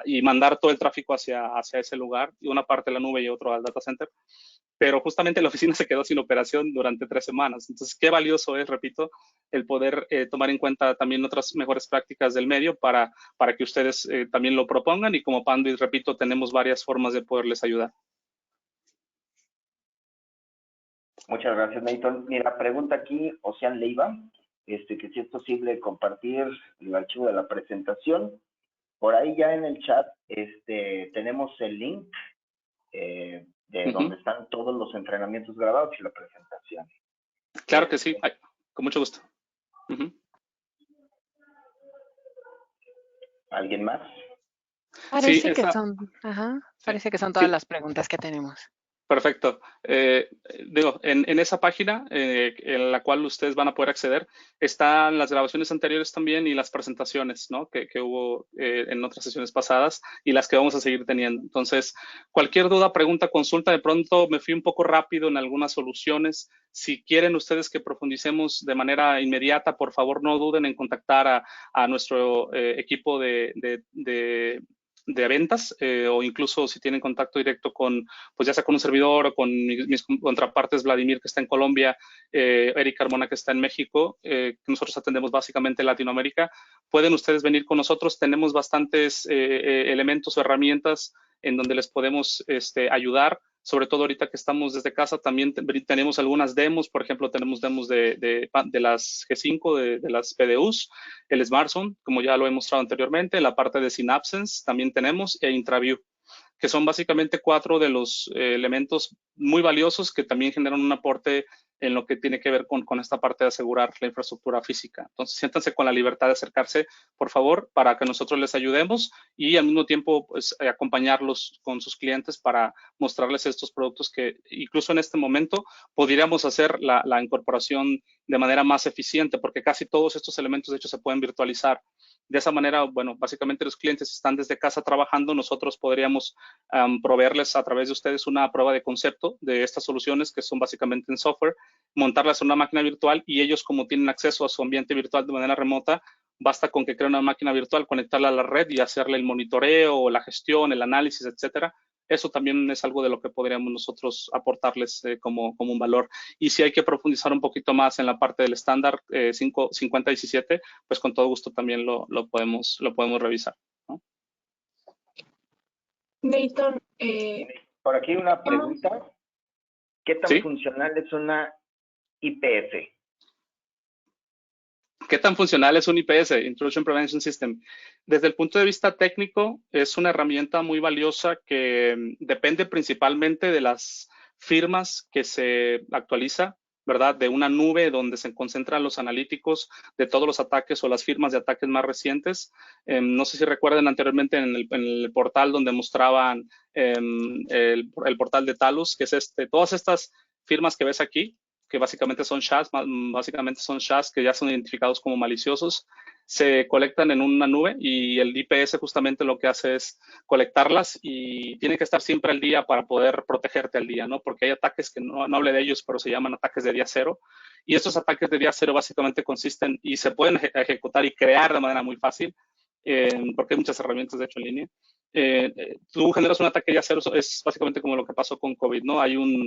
y mandar todo el tráfico hacia ese lugar, y una parte de la nube y otro al data center. Pero justamente la oficina se quedó sin operación durante 3 semanas. Entonces, qué valioso es, repito, el poder tomar en cuenta también otras mejores prácticas del medio para que ustedes también lo propongan y como Panduit, repito, tenemos varias formas de poderles ayudar.
Muchas gracias, Nathan. Mira, pregunta aquí, Ocean Leiva, que si es posible compartir el archivo de la presentación. Por ahí ya en el chat tenemos el link de donde están todos los entrenamientos grabados y la presentación.
Claro que sí, con mucho gusto.
¿Alguien más?
Parece sí, parece que son todas las preguntas que tenemos.
Perfecto. Digo, en esa página en la cual ustedes van a poder acceder, están las grabaciones anteriores también y las presentaciones, ¿no?, que hubo en otras sesiones pasadas y las que vamos a seguir teniendo. Entonces, cualquier duda, pregunta, consulta, de pronto me fui un poco rápido en algunas soluciones. Si quieren ustedes que profundicemos de manera inmediata, por favor no duden en contactar a nuestro equipo de ventas o incluso si tienen contacto directo con, pues ya sea con un servidor o con mis contrapartes, Vladimir, que está en Colombia, Eric Carmona, que está en México, que nosotros atendemos básicamente Latinoamérica, pueden ustedes venir con nosotros. Tenemos bastantes elementos o herramientas en donde les podemos ayudar. Sobre todo ahorita que estamos desde casa, también tenemos algunas demos. Por ejemplo, tenemos demos de las G5, de las PDUs, el SmartZone, como ya lo he mostrado anteriormente, la parte de Synapsense también tenemos, e IntraView, que son básicamente 4 de los elementos muy valiosos que también generan un aporte en lo que tiene que ver con esta parte de asegurar la infraestructura física. Entonces, siéntanse con la libertad de acercarse, por favor, para que nosotros les ayudemos y al mismo tiempo pues, acompañarlos con sus clientes para mostrarles estos productos que incluso en este momento podríamos hacer la incorporación de manera más eficiente, porque casi todos estos elementos, de hecho, se pueden virtualizar. De esa manera, bueno, básicamente los clientes están desde casa trabajando, nosotros podríamos proveerles a través de ustedes una prueba de concepto de estas soluciones que son básicamente en software, montarlas en una máquina virtual y ellos, como tienen acceso a su ambiente virtual de manera remota, basta con que creen una máquina virtual, conectarla a la red y hacerle el monitoreo, la gestión, el análisis, etcétera. Eso también es algo de lo que podríamos nosotros aportarles como un valor. Y si hay que profundizar un poquito más en la parte del estándar 5017, pues con todo gusto también lo podemos revisar, ¿no?
Nathan,
por aquí una pregunta. ¿Qué tan funcional es una IPS?
¿Qué tan funcional es un IPS, Intrusion Prevention System? Desde el punto de vista técnico, es una herramienta muy valiosa que depende principalmente de las firmas que se actualiza, ¿verdad? De una nube donde se concentran los analíticos de todos los ataques o las firmas de ataques más recientes. No sé si recuerdan anteriormente en el portal donde mostraban el portal de Talos, que es todas estas firmas que ves aquí, que básicamente son SHAs que ya son identificados como maliciosos, se colectan en una nube y el IPS justamente lo que hace es colectarlas y tiene que estar siempre al día para poder protegerte al día, ¿no? Porque hay ataques que no hablé de ellos, pero se llaman ataques de día cero. Y estos ataques de día cero básicamente consisten y se pueden ejecutar y crear de manera muy fácil, porque hay muchas herramientas de hecho en línea. Tú generas un ataque día cero, es básicamente como lo que pasó con COVID, ¿no?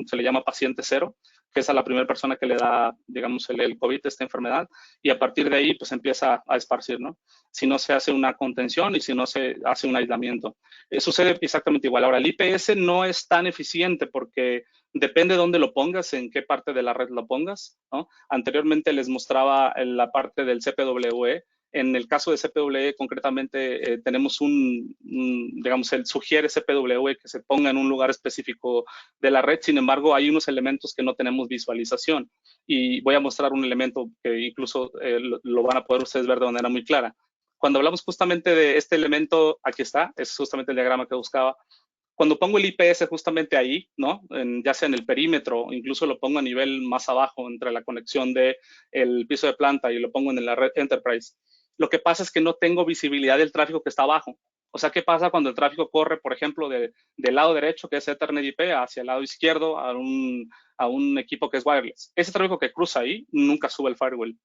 Se le llama paciente cero, que es a la primera persona que le da, digamos, el COVID, esta enfermedad, y a partir de ahí, pues empieza a esparcir, ¿no? Si no se hace una contención y si no se hace un aislamiento. Sucede exactamente igual. Ahora, el IPS no es tan eficiente porque depende de dónde lo pongas, en qué parte de la red lo pongas, ¿no? Anteriormente les mostraba la parte del CPWE. En el caso de CPWE, concretamente, tenemos digamos, él sugiere CPWE que se ponga en un lugar específico de la red. Sin embargo, hay unos elementos que no tenemos visualización. Y voy a mostrar un elemento que incluso lo van a poder ustedes ver de manera muy clara. Cuando hablamos justamente de este elemento, aquí está, es justamente el diagrama que buscaba. Cuando pongo el IPS justamente ahí, ¿no? Ya sea en el perímetro, incluso lo pongo a nivel más abajo entre la conexión del piso de planta y lo pongo en la red Enterprise. Lo que pasa es que no tengo visibilidad del tráfico que está abajo. O sea, ¿qué pasa cuando el tráfico corre, por ejemplo, del lado derecho, que es Ethernet IP, hacia el lado izquierdo, a un equipo que es wireless? Ese tráfico que cruza ahí nunca sube el firewall.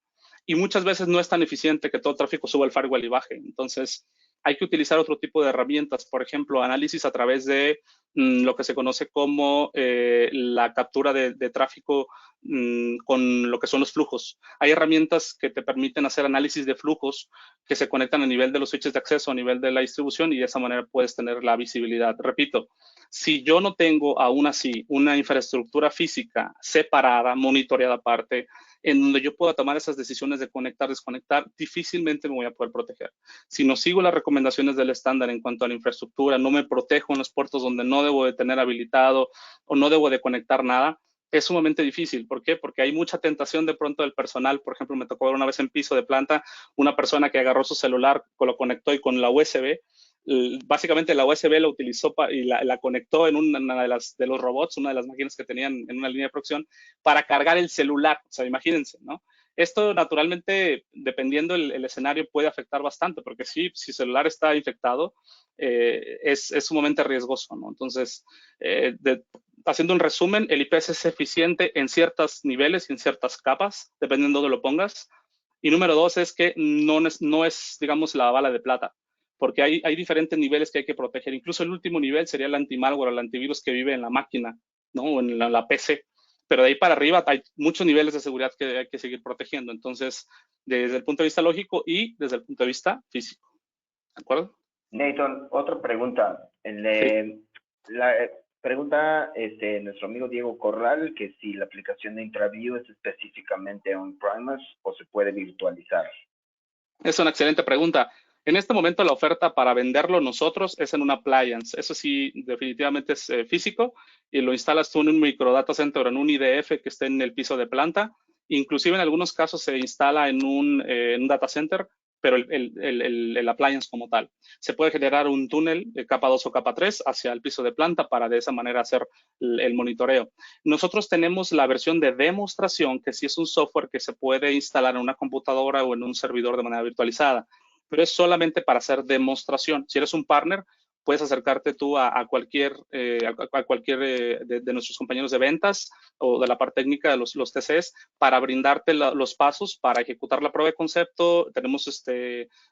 Y muchas veces no es tan eficiente que todo el tráfico suba el firewall y baje. Entonces, hay que utilizar otro tipo de herramientas, por ejemplo, análisis a través de lo que se conoce como la captura de tráfico con lo que son los flujos. Hay herramientas que te permiten hacer análisis de flujos que se conectan a nivel de los switches de acceso, a nivel de la distribución, y de esa manera puedes tener la visibilidad. Repito, si yo no tengo aún así una infraestructura física separada, monitoreada aparte, en donde yo pueda tomar esas decisiones de conectar, desconectar, difícilmente me voy a poder proteger. Si no sigo las recomendaciones del estándar en cuanto a la infraestructura, no me protejo en los puertos donde no debo de tener habilitado o no debo de conectar nada, es sumamente difícil. ¿Por qué? Porque hay mucha tentación de pronto del personal. Por ejemplo, me tocó ver una vez en piso de planta una persona que agarró su celular, lo conectó y con la USB, básicamente la USB la utilizó y la conectó en una de los robots, una de las máquinas que tenían en una línea de producción, para cargar el celular. O sea, imagínense, ¿no? Esto naturalmente, dependiendo el escenario, puede afectar bastante, porque si el celular está infectado, es sumamente riesgoso, ¿no? Entonces, haciendo un resumen, el IPS es eficiente en ciertos niveles y en ciertas capas, dependiendo de dónde lo pongas. Y número dos es que no es, digamos, la bala de plata, porque hay diferentes niveles que hay que proteger. Incluso el último nivel sería el anti-malware, el antivirus que vive en la máquina, ¿no? O en la PC. Pero de ahí para arriba hay muchos niveles de seguridad que hay que seguir protegiendo. Entonces, desde el punto de vista lógico y desde el punto de vista físico. ¿De acuerdo?
Nathan, otra pregunta.
Sí.
Pregunta nuestro amigo Diego Corral que si la aplicación de IntraView es específicamente on-premise o se puede virtualizar.
Es una excelente pregunta. En este momento la oferta para venderlo nosotros es en un appliance. Eso sí, definitivamente es físico y lo instalas tú en un micro data center o en un IDF que esté en el piso de planta. Inclusive en algunos casos se instala en un data center, pero el appliance como tal. Se puede generar un túnel de capa 2 o capa 3 hacia el piso de planta para de esa manera hacer el monitoreo. Nosotros tenemos la versión de demostración, que sí es un software que se puede instalar en una computadora o en un servidor de manera virtualizada, pero es solamente para hacer demostración. Si eres un partner, puedes acercarte tú a cualquier de nuestros compañeros de ventas o de la parte técnica de los TCs para brindarte los pasos para ejecutar la prueba de concepto. Tenemos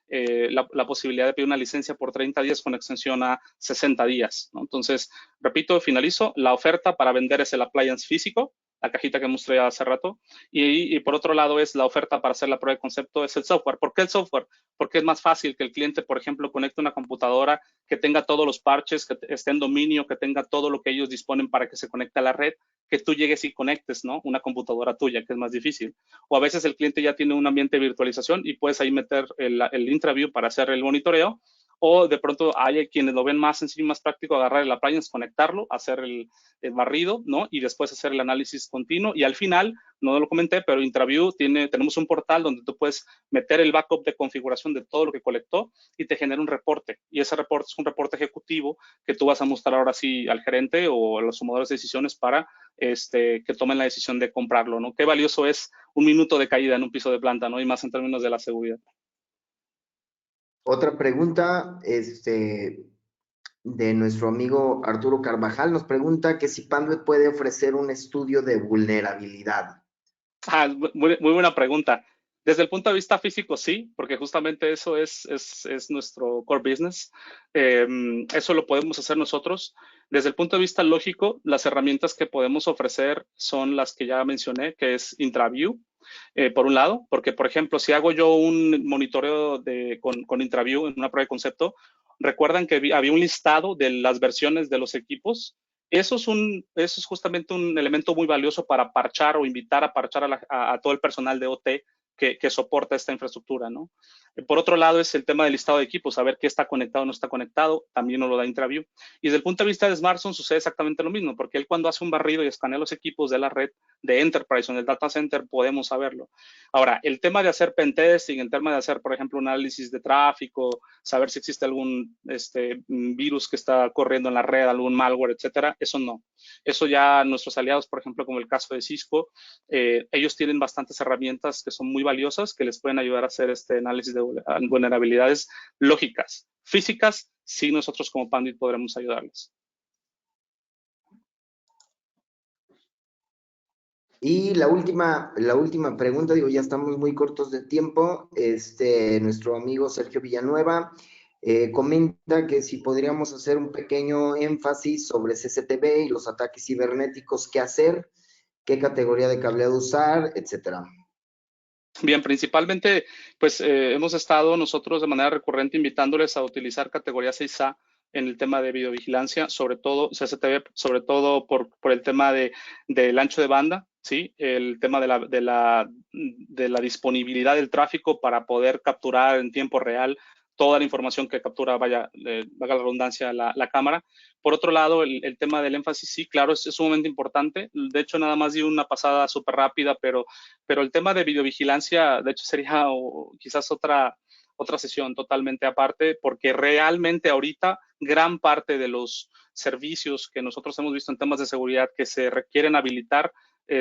la posibilidad de pedir una licencia por 30 días con extensión a 60 días, ¿no? Entonces, repito, finalizo. La oferta para vender es el appliance físico, la cajita que mostré hace rato, y por otro lado es la oferta para hacer la prueba de concepto, es el software. ¿Por qué el software? Porque es más fácil que el cliente, por ejemplo, conecte una computadora que tenga todos los parches, que esté en dominio, que tenga todo lo que ellos disponen para que se conecte a la red, que tú llegues y conectes, ¿no? Una computadora tuya, que es más difícil. O a veces el cliente ya tiene un ambiente de virtualización y puedes ahí meter el IntraView para hacer el monitoreo, o de pronto hay quienes lo ven más sencillo y más práctico, agarrar el appliance, conectarlo, hacer el barrido, ¿no? Y después hacer el análisis continuo. Y al final, no lo comenté, pero IntraView tenemos un portal donde tú puedes meter el backup de configuración de todo lo que colectó y te genera un reporte. Y ese reporte es un reporte ejecutivo que tú vas a mostrar ahora sí al gerente o a los tomadores de decisiones para que tomen la decisión de comprarlo, ¿no? Qué valioso es un minuto de caída en un piso de planta, ¿no? Y más en términos de la seguridad.
Otra pregunta, de nuestro amigo Arturo Carvajal, nos pregunta que si Panduit puede ofrecer un estudio de vulnerabilidad.
Muy buena pregunta. Desde el punto de vista físico, sí, porque justamente eso es nuestro core business. Eso lo podemos hacer nosotros. Desde el punto de vista lógico, las herramientas que podemos ofrecer son las que ya mencioné, que es IntraView, por un lado, porque, por ejemplo, si hago yo un monitoreo con IntraView en una prueba de concepto, recuerdan que había un listado de las versiones de los equipos. Eso es justamente un elemento muy valioso para parchar o invitar a parchar a todo el personal de OT que soporta esta infraestructura, ¿no? Por otro lado, es el tema del listado de equipos, saber qué está conectado o no está conectado, también nos lo da IntraView. Y desde el punto de vista de SmartZone sucede exactamente lo mismo, porque él cuando hace un barrido y escanea los equipos de la red de Enterprise o en el data center, podemos saberlo. Ahora, el tema de hacer pentesting, el tema de hacer, por ejemplo, un análisis de tráfico, saber si existe algún virus que está corriendo en la red, algún malware, etcétera, eso no. Eso ya nuestros aliados, por ejemplo, como el caso de Cisco, ellos tienen bastantes herramientas que son muy valiosas que les pueden ayudar a hacer este análisis de vulnerabilidades lógicas. Físicas, sí, nosotros como Panduit podremos ayudarles.
Y la última pregunta, digo, ya estamos muy cortos de tiempo. Nuestro amigo Sergio Villanueva comenta que si podríamos hacer un pequeño énfasis sobre CCTV y los ataques cibernéticos, qué hacer, qué categoría de cableado usar, etcétera.
Bien, principalmente, pues hemos estado nosotros de manera recurrente invitándoles a utilizar categoría 6A en el tema de videovigilancia, sobre todo CCTV, sobre todo por el tema del ancho de banda, ¿sí? El tema de la disponibilidad del tráfico para poder capturar en tiempo real toda la información que captura, valga la redundancia, la cámara. Por otro lado, el tema del énfasis, sí, claro, es sumamente importante. De hecho, nada más di una pasada súper rápida, pero el tema de videovigilancia, de hecho, sería quizás otra sesión totalmente aparte, porque realmente ahorita gran parte de los servicios que nosotros hemos visto en temas de seguridad que se requieren habilitar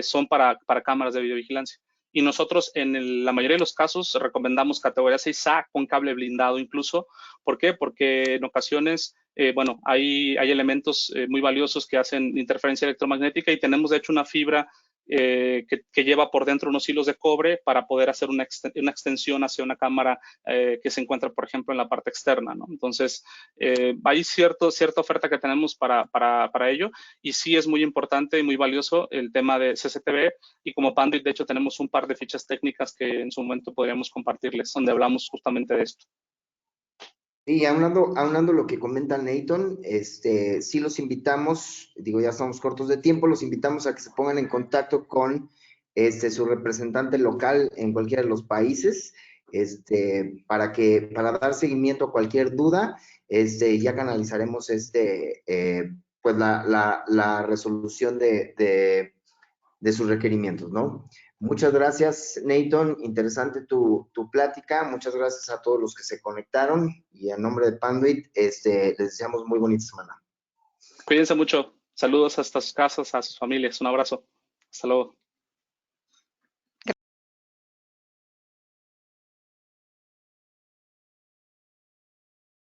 son para cámaras de videovigilancia. Y nosotros en la mayoría de los casos recomendamos categoría 6A con cable blindado incluso. ¿Por qué? Porque en ocasiones, bueno, hay elementos muy valiosos que hacen interferencia electromagnética y tenemos de hecho una fibra que lleva por dentro unos hilos de cobre para poder hacer una extensión hacia una cámara que se encuentra, por ejemplo, en la parte externa, ¿no? Entonces, hay cierta oferta que tenemos para ello y sí es muy importante y muy valioso el tema de CCTV y como Panduit, de hecho, tenemos un par de fichas técnicas que en su momento podríamos compartirles, donde hablamos justamente de esto.
Y aunando lo que comenta Nathan, sí los invitamos, digo, ya estamos cortos de tiempo, los invitamos a que se pongan en contacto con su representante local en cualquiera de los países, para dar seguimiento a cualquier duda, ya canalizaremos pues la resolución de sus requerimientos, ¿no? Muchas gracias, Nathan. Interesante tu plática. Muchas gracias a todos los que se conectaron. Y en nombre de Panduit, les deseamos muy bonita semana.
Cuídense mucho. Saludos hasta sus casas, a sus familias. Un abrazo. Hasta luego.